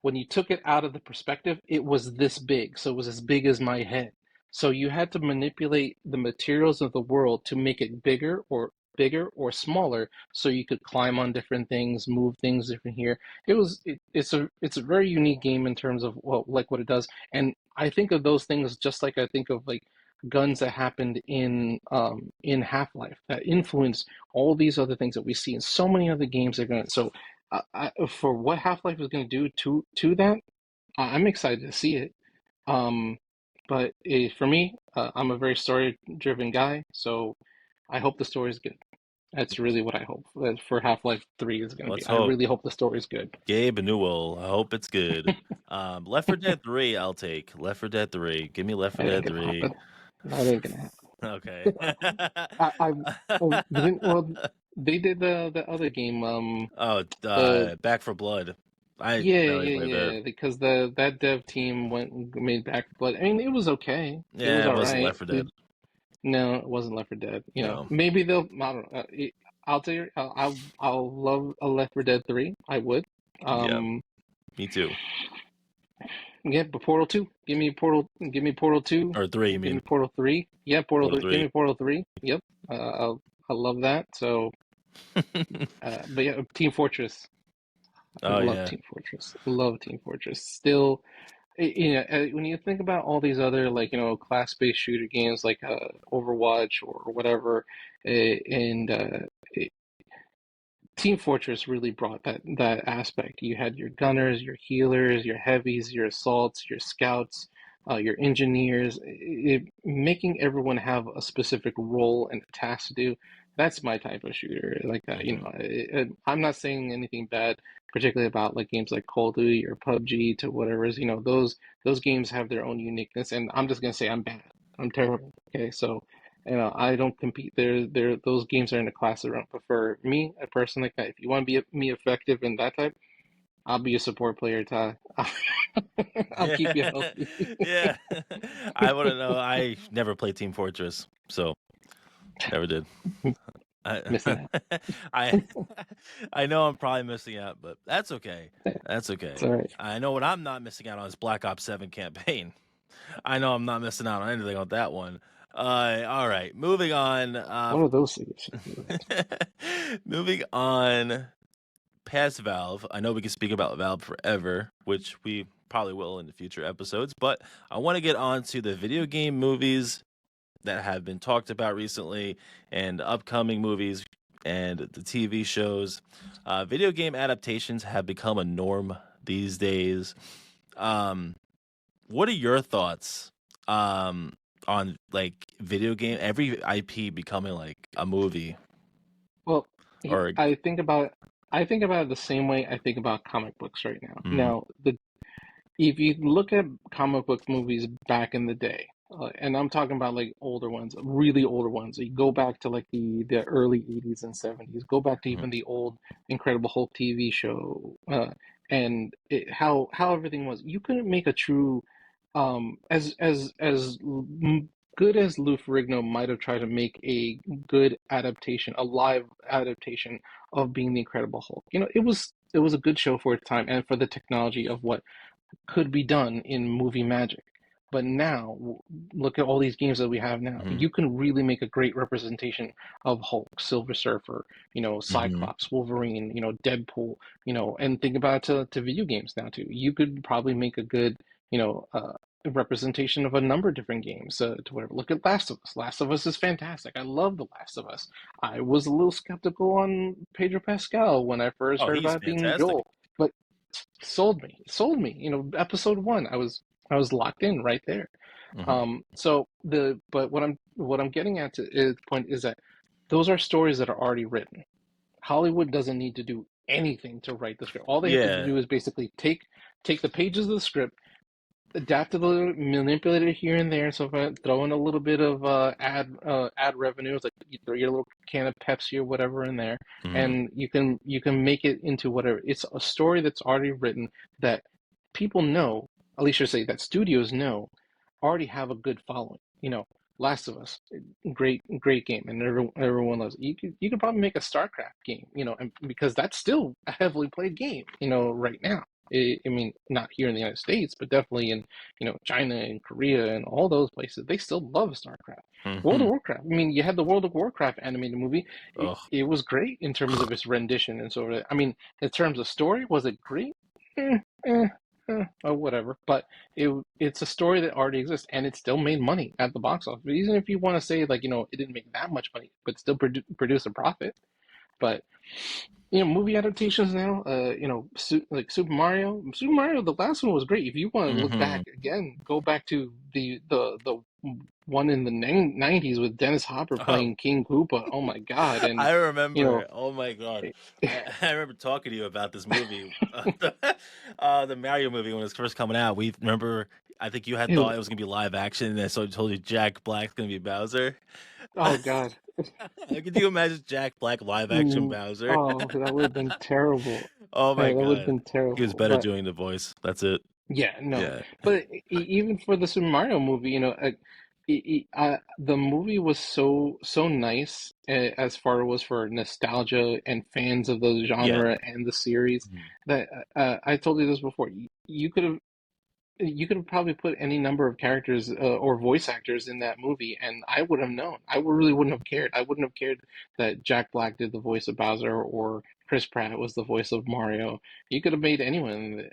when you took it out of the perspective, it was this big. So it was as big as my head. So you had to manipulate the materials of the world to make it bigger or smaller so you could climb on different things, move things different here. It's a very unique game in terms of like what it does. And I think of those things just like I think of like guns that happened in Half-Life that influenced all these other things that we see in so many other games that are going to. So for what Half-Life is going to do to that, I'm excited to see it. Um, but for me, I'm a very story-driven guy, so I hope the story is good. That's really what I hope for Half-Life 3 is going to be. Let's I hope. really hope the story is good. Gabe Newell. I hope it's good. Left 4 Dead 3, I'll take. Left 4 Dead 3. Give me Left 4 That ain't Dead gonna 3. happen. That ain't gonna Okay. I oh you didn't well they did the other game Oh, the Back for Blood. I yeah barely played that. yeah because that dev team went and made Back 4 Blood. I mean it was okay. It was Yeah, it all wasn't right. Left 4 Dead. No, it wasn't Left 4 Dead. No. Maybe they'll. I don't know. I'll tell you. I'll love a Left 4 Dead 3. I would. Yeah, Um, me too. yeah, but Portal 2. Give me Portal. Give me Portal 2. Or 3, you Give mean. me Portal 3. Yeah, Portal Portal 3. Give 3. me Portal 3. Yep. I love that. So, but yeah, Team Fortress. I Oh, love yeah. Team Fortress. Love Team Fortress. Still, when you think about all these other like class-based shooter games like Overwatch or whatever, and Team Fortress really brought that aspect. You had your gunners, your healers, your heavies, your assaults, your scouts, your engineers, making everyone have a specific role and a task to do. That's my type of shooter. Like that, Mhm. I'm not saying anything bad, particularly about like games like Call of Duty or PUBG to whatever is. Those games have their own uniqueness, and I'm just gonna say I'm bad. I'm terrible. Okay, so I don't compete. Those games are in a class of their own. But for me, a person like that, if you want to be me effective in that type, I'll be a support player, Ty. I'll Yeah. keep you healthy. Yeah. I want to know. I never played Team Fortress, so never did. I Missing out. I I know I'm probably missing out, but that's okay. That's okay. It's all right. I know what I'm not missing out on is Black Ops 7 campaign. I know I'm not missing out on anything on that one. All right, moving on. What are those things? Moving on past Valve. I know we can speak about Valve forever, which we probably will in the future episodes, but I want to get on to the video game movies that have been talked about recently and upcoming movies and the TV shows. Video game adaptations have become a norm these days. Um, what are your thoughts on like video game every IP becoming like a movie Well, or I think about it the same way I think about comic books right now. mm, Now, if you look at comic book movies back in the day, and I'm talking about like older ones, really older ones. You go back to like the early 80s and 70s. Go back to mhm, even the old Incredible Hulk TV show, and how everything was. You couldn't make a true, good as Lou Ferrigno might have tried to make a good adaptation, a live adaptation of being the Incredible Hulk. It was a good show for its time and for the technology of what could be done in movie magic. But now, look at all these games that we have now. mhm, You can really make a great representation of Hulk, Silver Surfer, mhm, Cyclops, Wolverine, Deadpool, and think about it to video games now too. You could probably make a good, representation of a number of different games to whatever. Look at Last of Us. Last of Us is fantastic. I love The Last of Us. I was a little skeptical on Pedro Pascal when I first Oh, heard he's about it being fantastic. Joel, but sold me. Episode one, I was locked in right there. Hmm. But what I'm getting at is the point is that those are stories that are already written. Hollywood doesn't need to do anything to write the script. All they have to Yeah. do is basically take the pages of the script, adapt it a little, manipulate it here and there, so throw in a little bit of ad revenue. It's like you throw your little can of Pepsi or whatever in there, Hmm. and you can make it into whatever. It's a story that's already written that people know. At least you say that studios know already have a good following. Last of Us, great game, and everyone loves it. You could probably make a StarCraft game, and because that's still a heavily played game, right now. I mean, not here in the United States, but definitely in China and Korea and all those places. They still love StarCraft. World of Hmm. Warcraft. I mean, you had the World of Warcraft animated movie. It, Oh. it was great in terms of its rendition and so on. I mean, in terms of story, was it great? Eh, eh, or whatever. But it's a story that already exists, and it still made money at the box office. Even if you want to say like it didn't make that much money, but still produce a profit. But movie adaptations now, like Super Mario, the last one was great. If you want to look Hmm. back again, go back to the one in the '90s with Dennis Hopper Oh, playing King Koopa. Oh my God! And I you know, remember. Oh my god, I remember talking to you about this movie, the Mario movie when it was first coming out. We remember. I think you had it was, thought it was gonna be live action, and so I told you Jack Black's gonna be Bowser. oh God. Could you imagine Jack Black live action Bowser? Oh, that would have been terrible. Oh my That would have god, been he was terrible. better But doing the voice. That's it. yeah, no. Yeah. But even for the Super Mario movie, the movie was so nice as far as was for nostalgia and fans of the Yeah. genre and the series Mhm. that I told you this before. You could have probably put any number of characters or voice actors in that movie, and I would have known. Really wouldn't have cared. I wouldn't have cared that Jack Black did the voice of Bowser or Chris Pratt was the voice of Mario. You could have made anyone.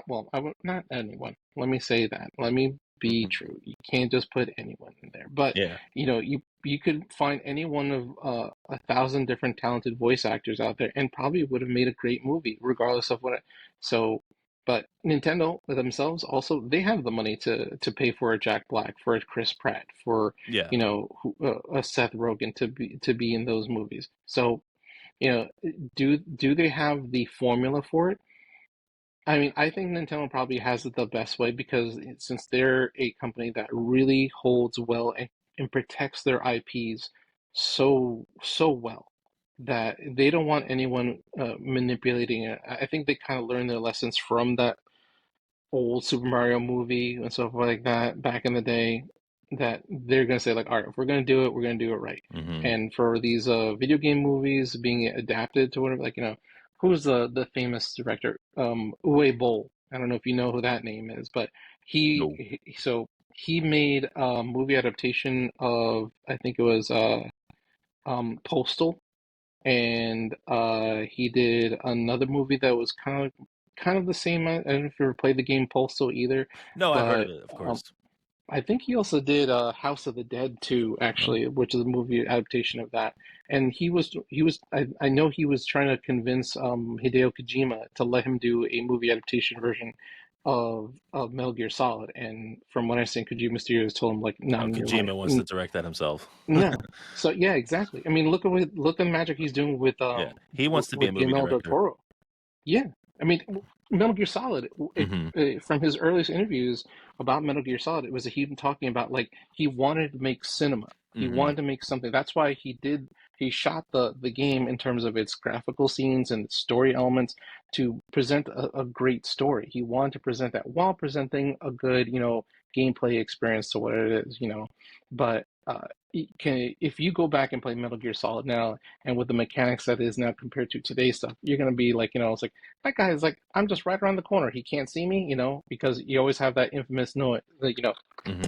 Well, not anyone. Let me say that. Let me be Mhm. true. You can't just put anyone in there. But Yeah. you could find any one of 1,000 different talented voice actors out there, and probably would have made a great movie, regardless of what. So. But Nintendo themselves also they have the money to pay for a Jack Black, for a Chris Pratt, for Yeah. a Seth Rogen to be in those movies. So you know, do they have the formula for it? I mean, I think Nintendo probably has it the best way because since they're a company that really holds well and protects their IPs so well that they don't want anyone manipulating it. I think they kind of learned their lessons from that old Super Mario movie and stuff like that back in the day, that they're gonna say like, all right, if we're gonna do it, we're gonna do it right. Hmm. And for these video game movies being adapted to whatever, like who's the famous director? Uwe Boll. I don't know if you know who that name is, but No. he made a movie adaptation of, I think it was Postal, and he did another movie that was kind of the same. I don't know if you ever played the game Postal either, No, I've heard of but it, of course. I think he also did House of the Dead too, No. actually, which is a movie adaptation of that. And I know he was trying to convince Hideo Kojima to let him do a movie adaptation version of Metal Gear Solid. And from what I understand, Kojima Studios told him like, not Oh, in your life. Kojima wants to direct that himself. No. So yeah, exactly. I mean, look at the magic he's doing with Yeah, he wants to be a with movie Guillermo del director. Toro. Yeah, I mean, Metal Gear Solid. Hmm. From his earliest interviews about Metal Gear Solid, it was him talking about like he wanted to make cinema. He Hmm. wanted to make something. That's why he shot the game in terms of its graphical scenes and its story elements to present a great story. He wanted to present that while presenting a good, gameplay experience to what it is, But if you go back and play Metal Gear Solid now, and with the mechanics that is now compared to today's stuff, you're gonna be like, it's like that guy is like, I'm just right around the corner. He can't see me, because you always have that infamous noise, like, Hmm.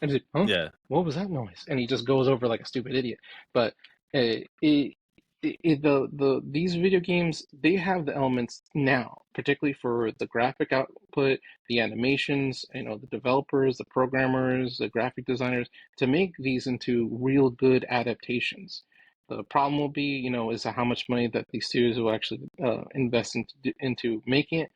and he's like, huh? Yeah. What was that noise? And he just goes over like a stupid idiot. But uh, it, these video games, they have the elements now, particularly for the graphic output, the animations, the developers, the programmers, the graphic designers, to make these into real good adaptations. The problem will be, is how much money that these studios will actually invest into making it.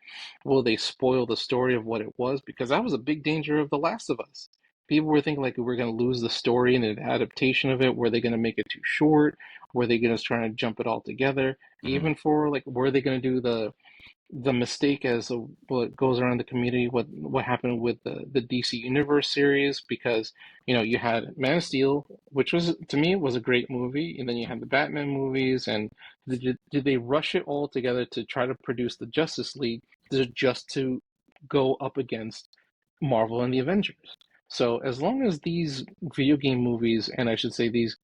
Will they spoil the story of what it was? Because that was a big danger of The Last of Us. People were thinking like we're going to lose the story and an adaptation of it. Were they going to make it too short? Were they going to try to jump it all together? Hmm. Even for like, were they going to do the mistake as what goes around the community? What happened with the DC Universe series? Because you had Man of Steel, which was to me was a great movie, and then you had the Batman movies, and did they rush it all together to try to produce the Justice League just to go up against Marvel and the Avengers? So as long as these video game movies, and I should say these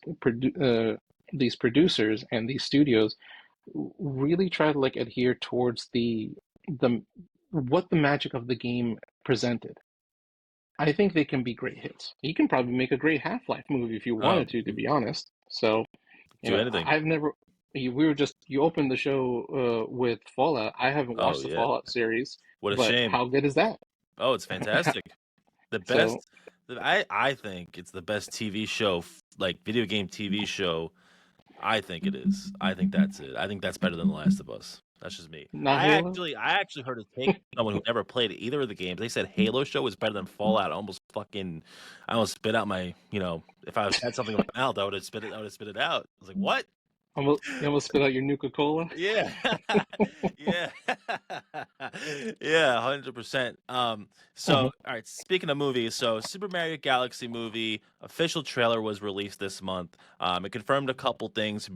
producers and these studios really try to like adhere towards the what the magic of the game presented, I think they can be great hits. You can probably make a great Half-Life movie if you wanted to be honest. So, Do anything. I've never. We were just you opened the show with Fallout. I haven't Oh watched the yeah. Fallout series, What a but shame. how good is that? Oh, it's fantastic. The So best. I think it's the best TV show, like video game TV show. I think it is. I think that's it. I think that's better than The Last of Us. That's just me. not I Halo. actually, I actually heard a take from someone who never played either of the games. They said Halo show was better than Fallout. I almost spit out my, if I had something in my mouth, I would have spit it. I would have spit it out. I was like, what? You almost spit out your Nuka Cola. Yeah, yeah, yeah, 100%. So, Hmm. all right. Speaking of movies, so Super Mario Galaxy movie official trailer was released this month. It confirmed a couple things.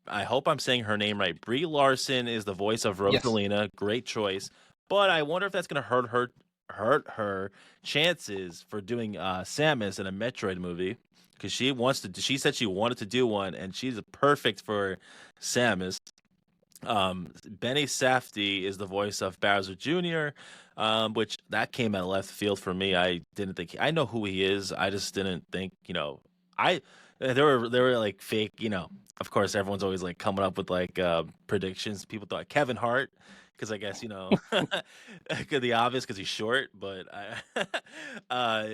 I hope I'm saying her name right. Brie Larson is the voice of Yes. Rosalina. Great choice, but I wonder if that's gonna hurt her chances for doing Samus in a Metroid movie because she wants to. She said she wanted to do one, and she's perfect for Samus. Benny Safdie is the voice of Bowser Jr., which that came out left field for me. I didn't think I know who he is. I just didn't think I there were like fake. Of course, everyone's always like coming up with like predictions. People thought Kevin Hart because I guess could be obvious because he's short, but I. uh,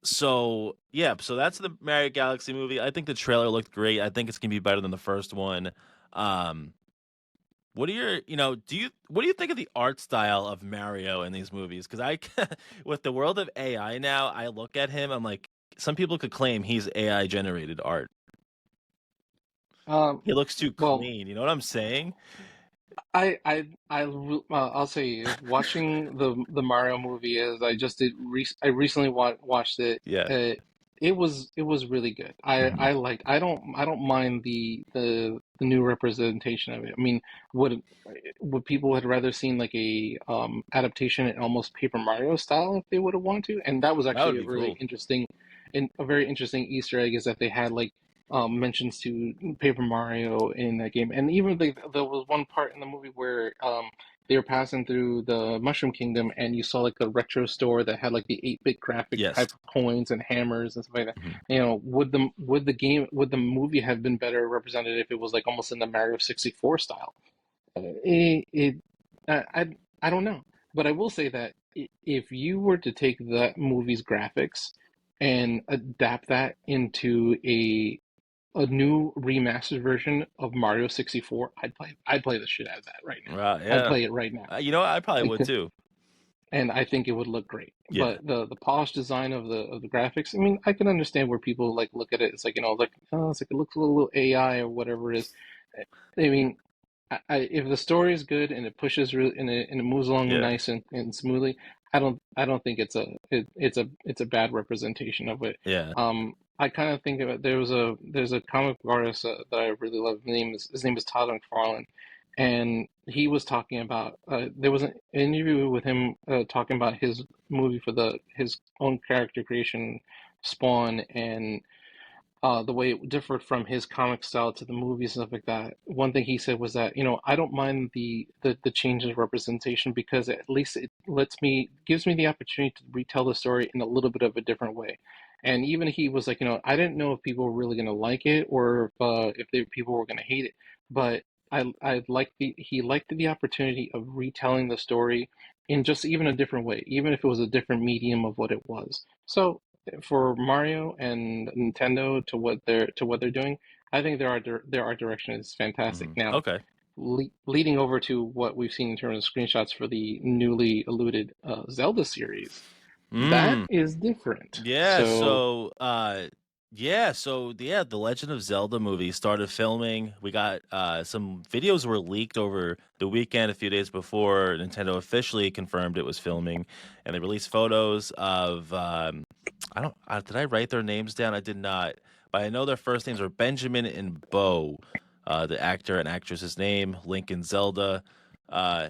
so yeah, so that's the Mario Galaxy movie. I think the trailer looked great. I think it's gonna be better than the first one. Um, what are your, what do you think of the art style of Mario in these movies? Because with the world of AI now, I look at him, I'm like, some people could claim he's AI generated art. Um, He looks too well, clean. You know what I'm saying? I'll say watching the Mario movie is I recently watched it. Yeah. It was really good. Hmm. I don't mind the new representation of it. I mean, would people had rather seen like a adaptation in almost Paper Mario style if they would have wanted to? And that was That would actually a be really cool. interesting and a very interesting Easter egg is that they had like mentions to Paper Mario in that game. And even there was one part in the movie where they were passing through the Mushroom Kingdom and you saw like a retro store that had like the 8-bit graphic Yes. type of coins and hammers and stuff like that. Hmm. Would the movie have been better represented if it was like almost in the Mario 64 style? It I don't know. But I will say that if you were to take that movie's graphics and adapt that into a new remastered version of Mario 64, I'd play the shit out of that right now. I'd Yeah. play it right now. I probably And would co- too. and I think it would look great. Yeah. But the polished design of the graphics, I mean, I can understand where people like look at it. It's like, like oh, it's like it looks a little AI or whatever it is. I mean, if the story is good and it pushes really and it moves along Yeah. nice and smoothly, I don't think it's a bad representation of it. Yeah. I kind of think of it. There's a comic book artist that I really love. His name is Todd McFarlane, and he was talking about. There was an interview with him talking about his movie for his own character creation, Spawn, and the way it differed from his comic style to the movies and stuff like that. One thing he said was that, I don't mind the change in representation because at least it gives me the opportunity to retell the story in a little bit of a different way. And even he was like, I didn't know if people were really going to like it or if people were going to hate it. but I liked he liked the opportunity of retelling the story in just even a different way, even if it was a different medium of what it was. So for Mario and Nintendo to what they're doing, I think their art direction is fantastic. Now, Okay. leading over to what we've seen in terms of screenshots for the newly alluded Zelda series, that Mm. is different. Yeah, So the Legend of Zelda movie started filming. We got some videos were leaked over the weekend a few days before Nintendo officially confirmed it was filming, and they released photos of I don't did I write their names down? I did not, but I know their first names are Benjamin and Bo, the actor and actress's name, Link and Zelda. Uh,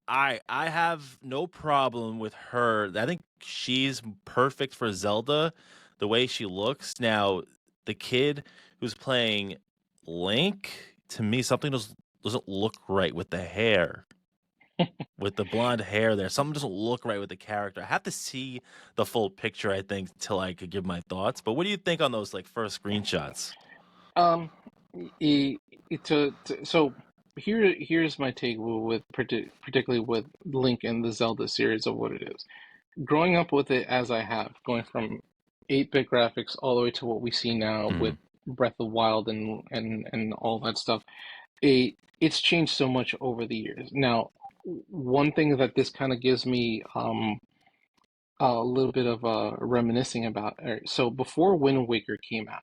I have no problem with her. I think she's perfect for Zelda, the way she looks. Now, the kid who's playing Link, to me, something doesn't look right with the hair, with the blonde hair there. Something doesn't look right with the character. I have to see the full picture, I think, till I could give my thoughts. But what do you think on those like first screenshots? Um, e- so here's my take with particularly with Link and the Zelda series of what it is. Growing up with it as I have, going from 8-bit graphics all the way to what we see now with Mm, Breath of the Wild and all that stuff, it's changed so much over the years. Now, one thing that this kind of gives me a little bit of reminiscing about. So before Wind Waker came out,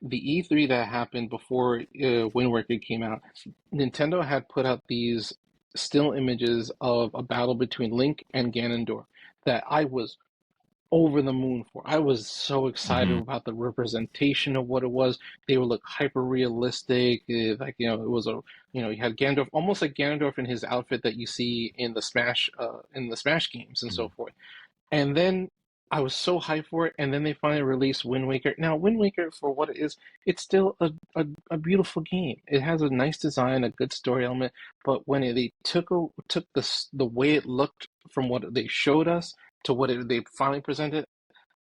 the E3 that happened before Wind Waker came out, Nintendo had put out these still images of a battle between Link and Ganondorf that I was over the moon for. I was so excited hmm about the representation of what it was. They would look hyper realistic, like it was a you had Ganondorf almost like Ganondorf in his outfit that you see in the Smash games and so hmm forth. And then I was so hyped for it, and then they finally released Wind Waker. Now, Wind Waker, for what it is, it's still a beautiful game. It has a nice design, a good story element, but when they took the way it looked from what they showed us to what they finally presented,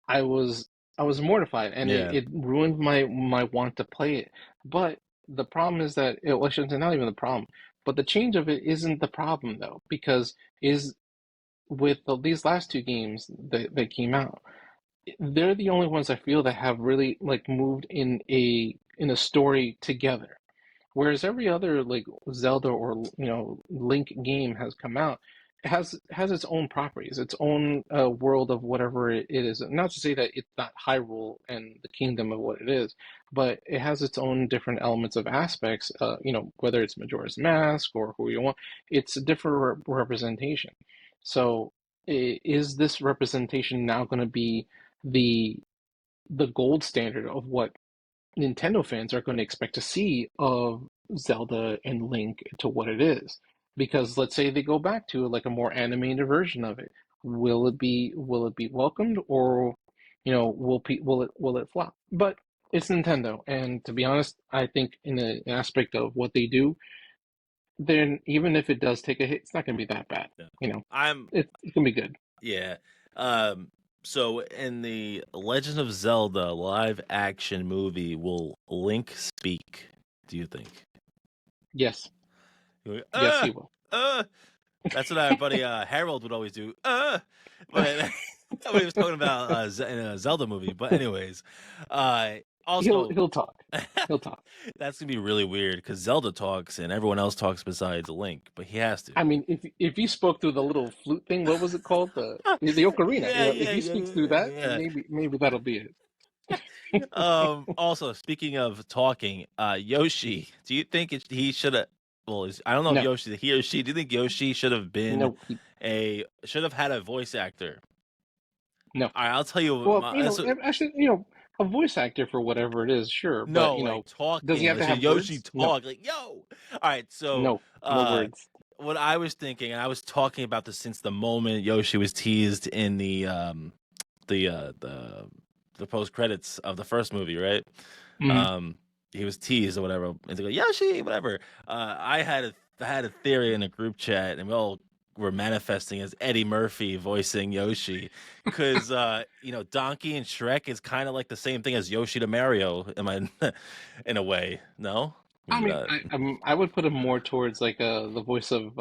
I was I was mortified, and Yeah. it ruined my want to play it. But the problem is that well, I shouldn't say not even the problem, but the change of it isn't the problem though, because is with these last two games that came out, they're the only ones I feel that have really like moved in a story together. Whereas every other like Zelda or Link game has come out, it has its own properties, its own world of whatever it is. Not to say that it's not Hyrule and the kingdom of what it is, but it has its own different elements of aspects. Whether it's Majora's Mask or who you want, it's a different representation. So, is this representation now going to be the the gold standard of what Nintendo fans are going to expect to see of Zelda and Link to what it is? Because let's say they go back to like a more animated version of it, will it be welcomed, or will it flop? But it's Nintendo, and to be honest, I think in an aspect of what they do, then even if it does take a hit, it's not going to be that bad. Yeah. You know, I'm it can be good. Yeah. So in the Legend of Zelda live action movie, will Link speak, do you think? Yes, You're like, yes, he will. That's what our buddy Harold would always do. But when he was talking about in a Zelda movie. But anyways, also He'll talk. He'll talk. that's gonna be really weird because Zelda talks and everyone else talks besides Link, but he has to. I mean, if he spoke through the little flute thing, what was it called? The ocarina. Yeah, If yeah, he yeah, speaks through yeah, that, yeah. maybe that'll be it. Also, speaking of talking, Yoshi, do you think he should have? Well, I don't know if No, Yoshi, he or she. Do you think Yoshi should have been no, should have had a voice actor? no. All right, I'll tell you. Well, actually, a voice actor for whatever it is, sure, but No, like does he talking. have Like to should have Yoshi words? No, talk? Like yo. All right, so no, no words. what I was thinking, and I was talking about this since the moment Yoshi was teased in the uh the the post credits of the first movie, right? Mm. Um, he was teased or whatever, and they go Yoshi, whatever. I had a theory in a group chat, and we all were manifesting as Eddie Murphy voicing Yoshi, because Donkey and Shrek is kind of like the same thing as Yoshi to Mario. Am I in a way? No. I mean, That. I would put him more towards like the voice of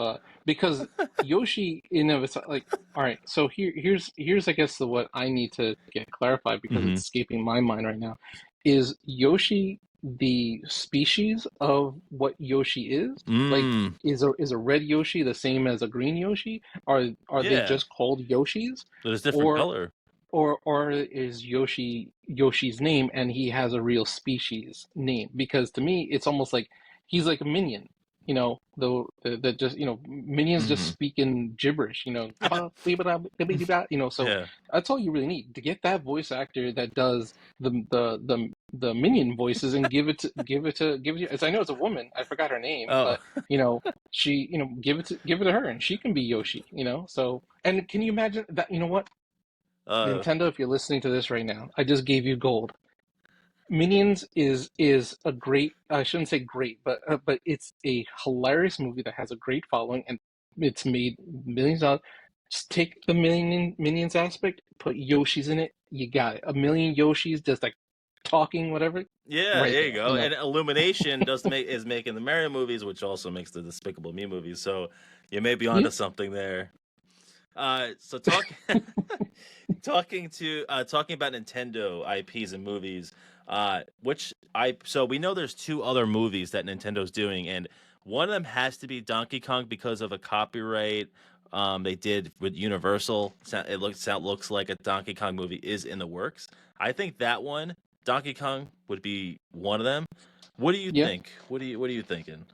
because Yoshi in of itself, like, all right, so here's I guess the what I need to get clarified because Mm-hmm. it's escaping my mind right now. Is Yoshi the species of what Yoshi is? Like, Mm. is a red Yoshi the same as a green Yoshi? Are they Yeah. just called Yoshis? But it's different Or color. or is Yoshi's name and he has a real species name? Because to me, it's almost like he's like a minion, that just minions just Mm-hmm. speaking gibberish, So Yeah. that's all you really need to get that voice actor that does the minion voices and give it. I know it's a woman. I forgot her name, Oh. but she give it to her and she can be Yoshi. So and can you imagine that? You know what? Uh. Nintendo, if you're listening to this right now, I just gave you gold. Minions is a great, I shouldn't say great, but it's a hilarious movie that has a great following and it's made millions of. Just take the minions aspect, put Yoshi's in it, you got it. A million Yoshis just like talking whatever, Yeah, right there you there. go. And Illumination is making the Mario movies, which also makes the Despicable Me movies. So you may be Yeah, onto something there. So talking about Nintendo IPs and movies, so we know there's two other movies that Nintendo's doing, and one of them has to be Donkey Kong because of a copyright they did with Universal. It looks like a Donkey Kong movie is in the works. I think that one, Donkey Kong, would be one of them. What do you yeah. think? What are you thinking?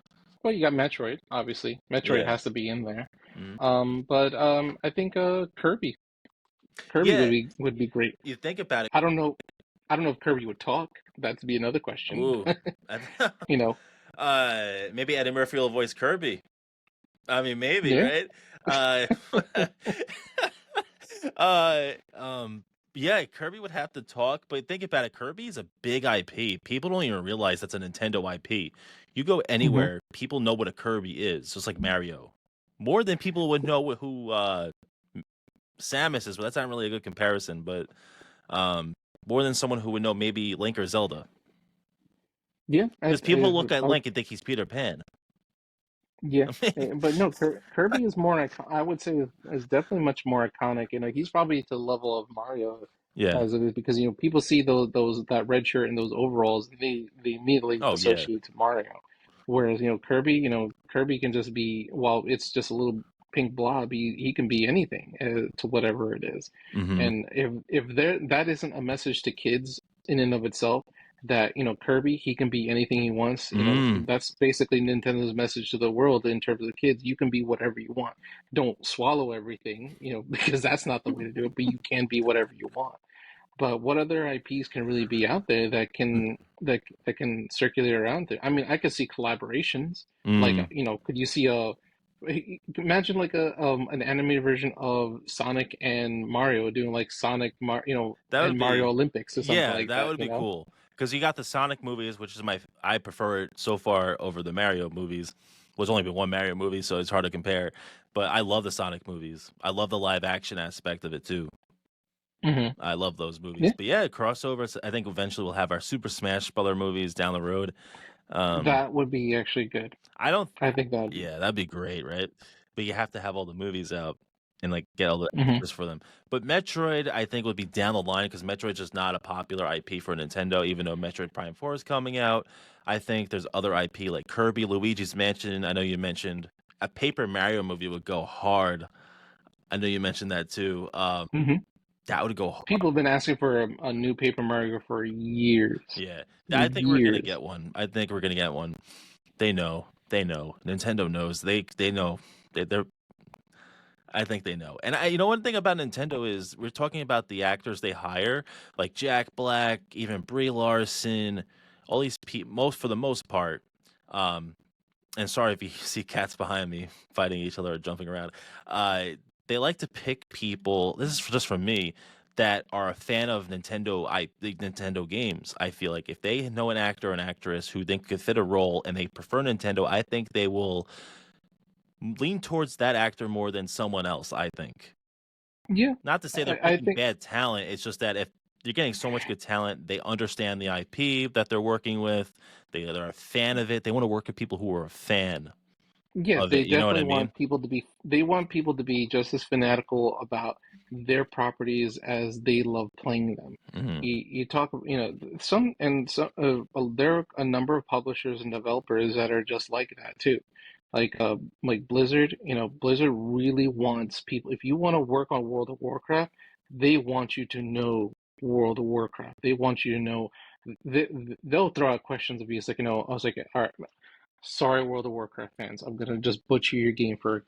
Well, you got Metroid, obviously. Metroid Yeah. has to be in there. Mhm. But I think Kirby. Kirby Yeah, would be great. you think about it. I don't know. I don't know if Kirby would talk. That'd be another question. Ooh. You know, Maybe Eddie Murphy will voice Kirby. I mean, maybe, yeah. right? Uh, uh, um, yeah, Kirby would have to talk, but think about it. Kirby is a big IP. People don't even realize that's a Nintendo IP. You go Hmm. anywhere, people know what a Kirby is, just like Mario. More than people would know who Samus is, but that's not really a good comparison. But more than someone who would know maybe Link or Zelda, Yeah. because people look at Link and think he's Peter Pan. Yeah. But no, Kirby is more. I would say is definitely much more iconic. He's probably to the level of Mario Yeah. as it is because people see those that red shirt and those overalls, they immediately Oh yeah. associate to Mario. Whereas Kirby, Kirby can just be while it's just a little pink blob, he can be anything to whatever it is. Hmm. And if there that isn't a message to kids in and of itself that Kirby he can be anything he wants. Mm. That's basically Nintendo's message to the world in terms of the kids. You can be whatever you want. Don't swallow everything, because that's not the way to do it. But you can be whatever you want. But what other IPs can really be out there that can circulate around there? I mean, I could see collaborations. Like, Mm. could you see imagine like an animated version of Sonic and Mario doing like That would and be, Mario Olympics or something yeah, like that that, would be cool. Because you got the Sonic movies, which is I prefer it so far over the Mario movies. There's only been one Mario movie, so it's hard to compare. But I love the Sonic movies. I love the live action aspect of it too. Hmm. I love those movies. Yeah, But yeah, crossovers. I think eventually we'll have our Super Smash Brother movies down the road. Um, that would be actually good. I don't. I think that would be. Yeah, that'd be great, right? But you have to have all the movies out and like get all the Hmm. actors for them. But Metroid, I think, would be down the line because Metroid's just not a popular IP for Nintendo, even though Metroid Prime 4 is coming out. I think there's other IP like Kirby, Luigi's Mansion. I know you mentioned a Paper Mario movie would go hard. I know you mentioned that too. Hmm. That would go hard. People have been asking for a new Paper Mario for years, Yeah, I think we're gonna years. get one. I think we're gonna get one. They know. They know. Nintendo knows. They know. They're I think they know. And one thing about Nintendo is we're talking about the actors they hire, like Jack Black, even Brie Larson, all these people, most for the most part. Um, and sorry if you see cats behind me fighting each other or jumping around. Uh, they like to pick people. This is just from me that are a fan of the Nintendo games. I feel like if they know an actor or an actress who think could fit a role and they prefer Nintendo, I think they will lean towards that actor more than someone else, I think. Yeah, Not to say they're I picking think. bad talent, it's just that if you're getting so much good talent. They understand the IP that they're working with. They're a fan of it. They want to work with people who are a fan Yeah, of they it. You know what definitely I mean? want people to be, they want people to be just as fanatical about their properties as they love playing them. Hmm. You talk, there are a number of publishers and developers that are just like that too. Like Blizzard, Blizzard really wants people, if you want to work on World of Warcraft, they want you to know World of Warcraft. They want you to know, they, they'll throw out questions of you. It's like, I was like, all right, sorry, World of Warcraft fans, I'm gonna just butcher your game for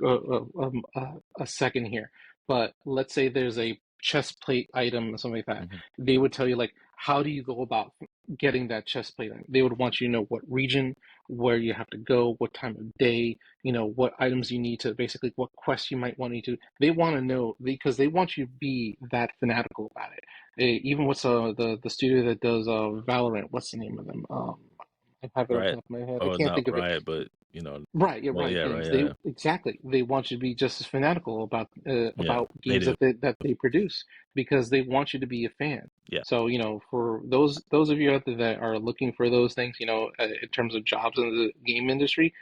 a second here. But let's say there's a chest plate item or something like that. Hmm. They would tell you like, how do you go about getting that chest plate item? They would want you to know what region, where you have to go, what time of day, what items you need to basically, what quests you might want to do. They want to know because they want you to be that fanatical about it. Even what's the studio that does Valorant? What's the name of them? I have it off the Right. top of my head. I Oh, can't not think of it. Riot, but Right, yeah, well, Riot yeah, right, Games. yeah, They yeah. exactly. They want you to be just as fanatical Yeah, about they games do. that they produce because they want you to be a fan. Yeah. So, for those of you out there that are looking for those things, in terms of jobs in the game industry,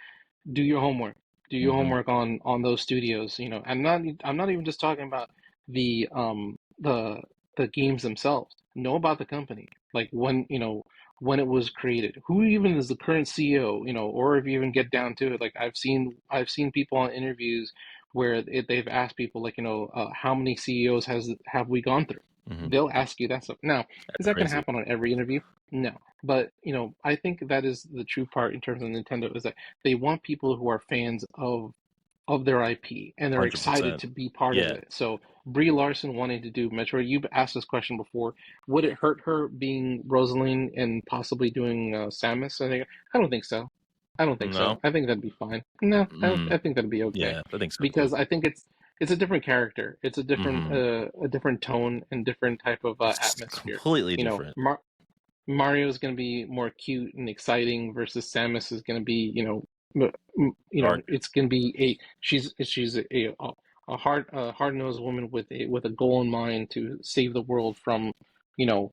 do your homework. Do your Hmm. homework on those studios. I'm not even just talking about the um the the games themselves. Know about the company. Like when it was created. Who even is the current CEO, or if you even get down to it, like I've seen people on interviews where they've asked people like, how many CEOs have we gone through? Hmm. They'll ask you that stuff. Now, is That's that going to crazy. happen on every interview? No. But, I think that is the true part in terms of Nintendo is that they want people who are fans of their IP and they're excited 100%. to be part of Yeah. it. So Brie Larson wanting to do Metroid, you've asked this question before. Would it hurt her being Rosaline and possibly doing Samus? I don't think so. I don't think so. No. I think that'd be fine. No, Mm, I think that'd be okay yeah, I think so too. because I think it's a different character. It's Hmm. a different tone and different type of It's atmosphere. completely You know, different. Mario is going to be more cute and exciting versus Samus is going to be, Dark. it's going to be she's a hard-nosed woman with a goal in mind to save the world from, you know,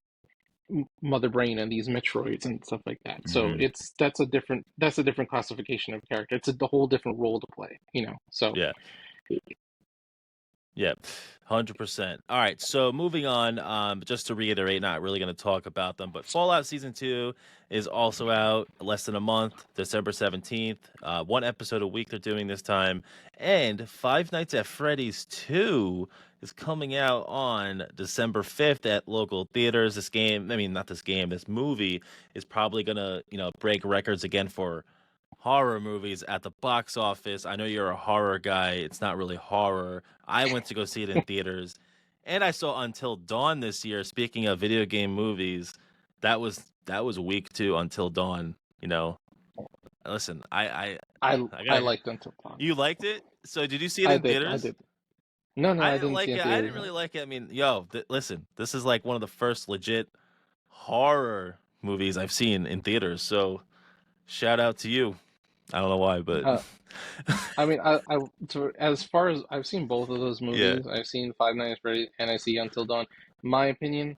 Mother Brain and these Metroids and stuff like that. So Hmm. that's a different classification of character. It's a whole different role to play, So Yeah. Yeah, 100%. All right, so moving on, just to reiterate, not really going to talk about them, but Fallout Season 2 is also out less than a month, December 17th. One episode a week they're doing this time. And Five Nights at Freddy's 2 is coming out on December 5th at local theaters. This game, I mean, not this game, this movie is probably going to, break records again for horror movies at the box office. I know you're a horror guy. It's not really horror. I went to go see it in theaters, and I saw Until Dawn this year. Speaking of video game movies, that was week two. Until Dawn. You know, listen, I I got liked Until Dawn. you liked it. So did you see it I in did. I theaters? did. No, I I didn't didn't see like it it. in I theaters. didn't really like it. I mean, yo, listen, this is like one of the first legit horror movies I've seen in theaters. So shout out to you. I don't know why, but Uh, I mean, as far as I've seen both of those yeah. movies, I've seen Five Nights at Freddy's and I see Until Dawn. My opinion,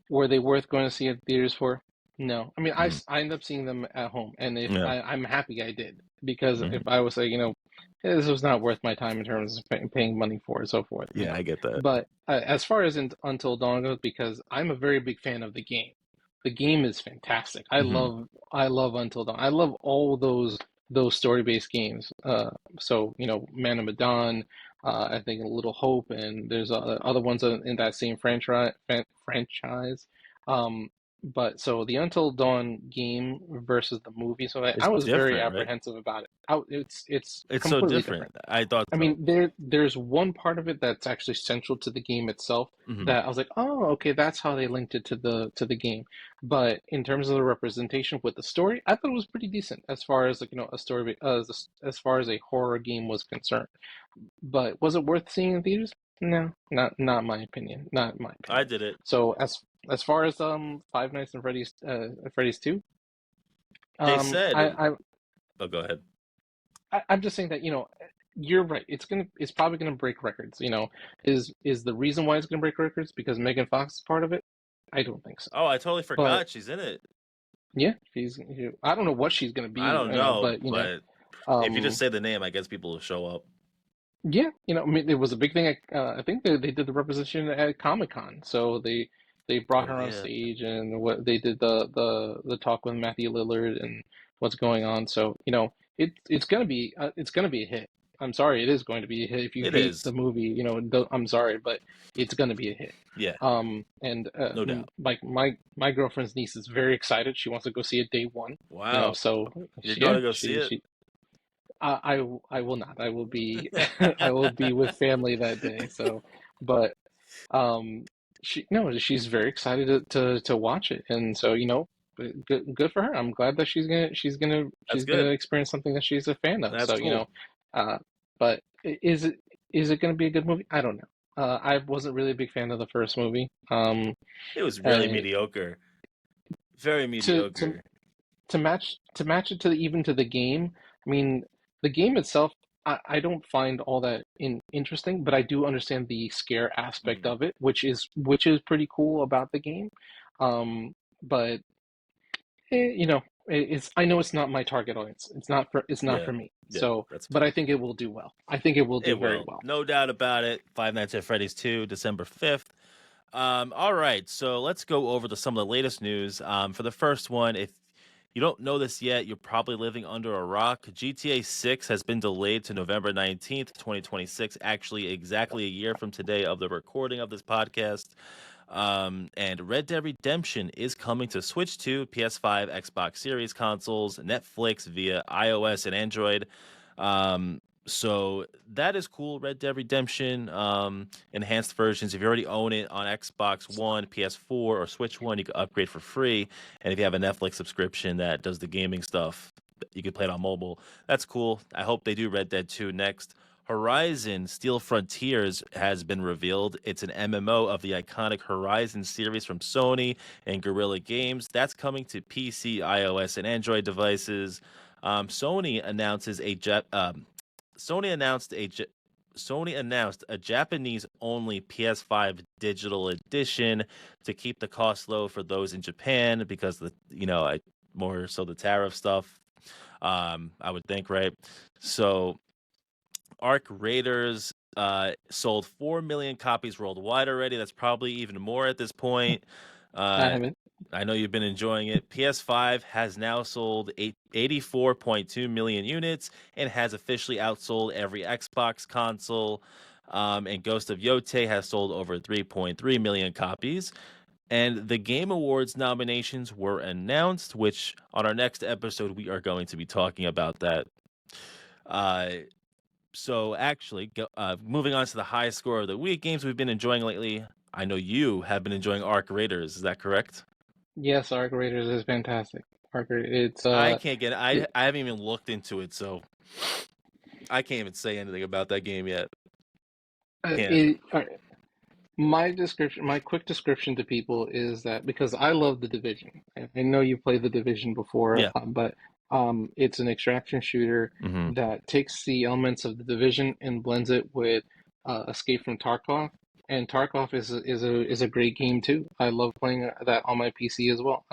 were they worth going to see at theaters for? No. I mean, Mhm. I end up seeing them at home, and if Yeah. I'm happy I did because if Mhm. I was like, this was not worth my time in terms of paying money for it, so forth. Yeah, I get that. But as far as Until Dawn goes, because I'm a very big fan of the game. The game is fantastic. I Mhm. love I love Until Dawn. I love all those story-based games. So Man of Medan, I think Little Hope, and there's other ones in that same franchise. Um, but so the Until Dawn game versus the movie, so I It's was very different, right? apprehensive about it. It's It's so completely different. different. I thought I so. mean, there's one part of it that's actually central to the game itself Mhm. that I was like, oh, okay, that's how they linked it to the game. But in terms of the representation with the story, I thought it was pretty decent as far as like a story as far as a horror game was concerned. But was it worth seeing in theaters? No, not my opinion. Not my I opinion. did it. So as far as Five Nights at Freddy's 2, They um, said I, I oh, go ahead. I'm just saying that, you're right. It's probably gonna break records. Is the reason why it's gonna break records because Megan Fox is part of it? I don't think so. Oh, I totally But forgot she's in it. yeah, I don't know what she's gonna I be, don't know, but but if you just um, say the name, I guess people will show up. yeah, I mean, it was a big thing. I think they did the representation at Comic-Con, so they brought Oh her on yeah, stage, and what they did the talk with Matthew Lillard and what's going on. So it's gonna be a hit. I'm sorry, it is going to be a hit. If you it hate is. the movie, I'm sorry, but it's gonna be a hit. Yeah, And no doubt. like my girlfriend's niece is very excited. She wants to go see it day one. Wow, So you're going yeah, to go see it? I will not. I will be I will be with family that day. So, but um, she's very excited to watch it, and so good for her. I'm glad that That's she's gonna good. experience something that she's a fan of. That's So, cool. uh, but is it gonna be a good movie? I don't know. I wasn't really a big fan of the first movie. It was really Uh, mediocre. Very to to mediocre. to match it to even to the game. I mean, the game itself, I don't find all that interesting, but I do understand the scare aspect Mhm. of it, which is pretty cool about the game. But it's I know it's not my target audience. It's not Yeah, for me. yeah, So, that's but fair. I think it will do well. I think it will do It very will, well. no doubt about it. Five Nights at Freddy's 2, December 5th. All right, so let's go over some of the latest news. For the first one, if you don't know this yet, you're probably living under a rock. GTA 6 has been delayed to November 19th, 2026, actually exactly a year from today of the recording of this podcast. And Red Dead Redemption is coming to Switch 2, PS5, Xbox Series consoles, Netflix via iOS and Android. So that is cool. Red Dead Redemption, enhanced versions. If you already own it on Xbox One, PS4, or Switch One, you can upgrade for free. And if you have a Netflix subscription that does the gaming stuff, you can play it on mobile. That's cool. I hope they do Red Dead 2 next. Horizon Steel Frontiers has been revealed. It's an MMO of the iconic Horizon series from Sony and Guerrilla Games. That's coming to PC, iOS, and Android devices. Sony announces a Sony announced a Ja- Sony announced a Japanese-only PS5 digital edition to keep the cost low for those in Japan because more so the tariff stuff. I would think, right? So Arc Raiders sold 4 million copies worldwide already. That's probably even more at this point. I Uh, haven't. I know you've been enjoying it. PS5 has now sold 84.2 million units and has officially outsold every Xbox console. And Ghost of Yote has sold over 3.3 million copies. And the Game Awards nominations were announced, which on our next episode, we are going to be talking about that. Uh, so actually, moving on to the high score of the week, games we've been enjoying lately. I know you have been enjoying Arc Raiders. Is that correct? Yes, Arc Raiders is fantastic. Arc Raiders, I can't get. it, I haven't even looked into it, so I can't even say anything about that game yet. Can't. it my quick description to people is that because I love the Division. I know you played the Division before, Yeah. but it's an extraction shooter Hmm. that takes the elements of the Division and blends it with Escape from Tarkov. And Tarkov is a great game too. I love playing that on my PC as well.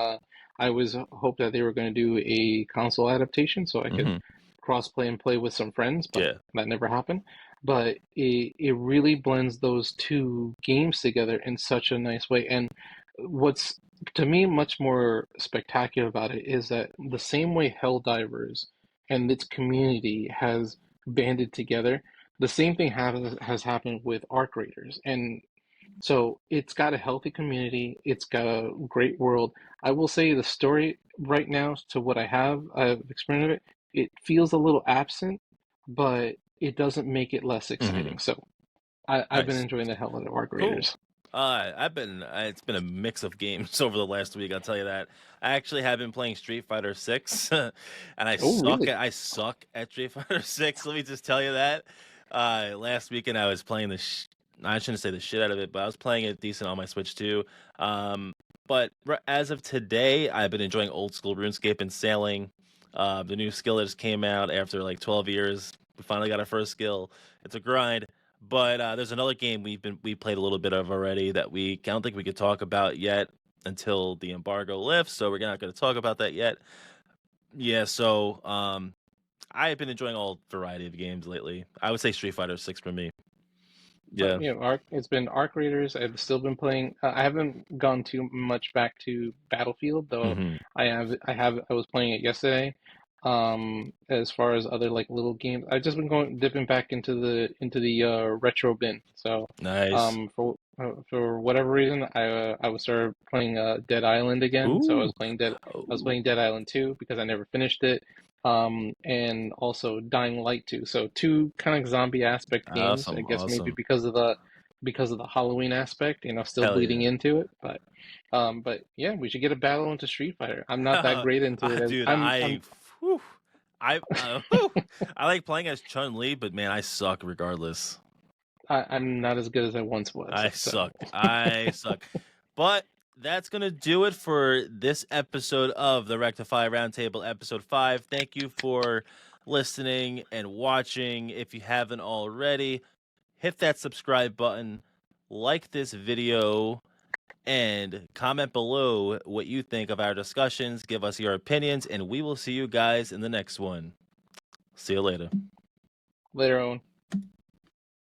I was hoped that they were going to do a console adaptation so I could Hmm. cross play and play with some friends, but Yeah. that never happened. But it really blends those two games together in such a nice way. And what's to me much more spectacular about it is that the same way Helldivers and its community has banded together, the same thing has happened with Arc Raiders. And so it's got a healthy community, it's got a great world. I will say the story right now, to what I've experienced of it, it feels a little absent, but it doesn't make it less Hmm. exciting. So I've been Nice. enjoying the hell out of Arc Cool. Raiders. I've been. It's been a mix of games over the last week. I'll tell you that. I actually have been playing Street Fighter 6, and Oh, really? I suck at Street Fighter 6. Let me just tell you that. Last weekend I was playing I shouldn't say the shit out of it, but I was playing it decent on my Switch too. But as of today, I've been enjoying old school RuneScape and sailing. The new skill that just came out after like 12 years. We finally got our first skill. It's a grind. But there's another game we played a little bit of already that I don't think we could talk about yet. until the embargo lifts, so we're not going to talk about that yet. Yeah, so I've been enjoying all variety of games lately. I would say Street Fighter 6 for me. Yeah. You know, it's been Arc Raiders. I've still been playing. I haven't gone too much back to Battlefield, though. Hmm. I was playing it yesterday. As far as other like little games, I've just been going dipping back into the retro bin. So, Nice. for whatever reason, I was started playing Dead Island again. So Ooh. I was Oh, playing Dead Island 2 because I never finished it. And also Dying Light 2. So two kind of zombie aspect games. I awesome. guess maybe Awesome. because of the Halloween aspect, still Hell bleeding yeah. into it. But yeah, we should get a battle into Street Fighter. I'm not that great into it as Dude, whew, whew, I like playing as Chun-Li, but man, I suck regardless. I'm not as good as I once was. I So suck. I suck. But that's going to do it for this episode of the Rectify Roundtable, episode 5. Thank you for listening and watching. If you haven't already, hit that subscribe button, like this video, and comment below what you think of our discussions. Give us your opinions, and we will see you guys in the next one. See you later. later on.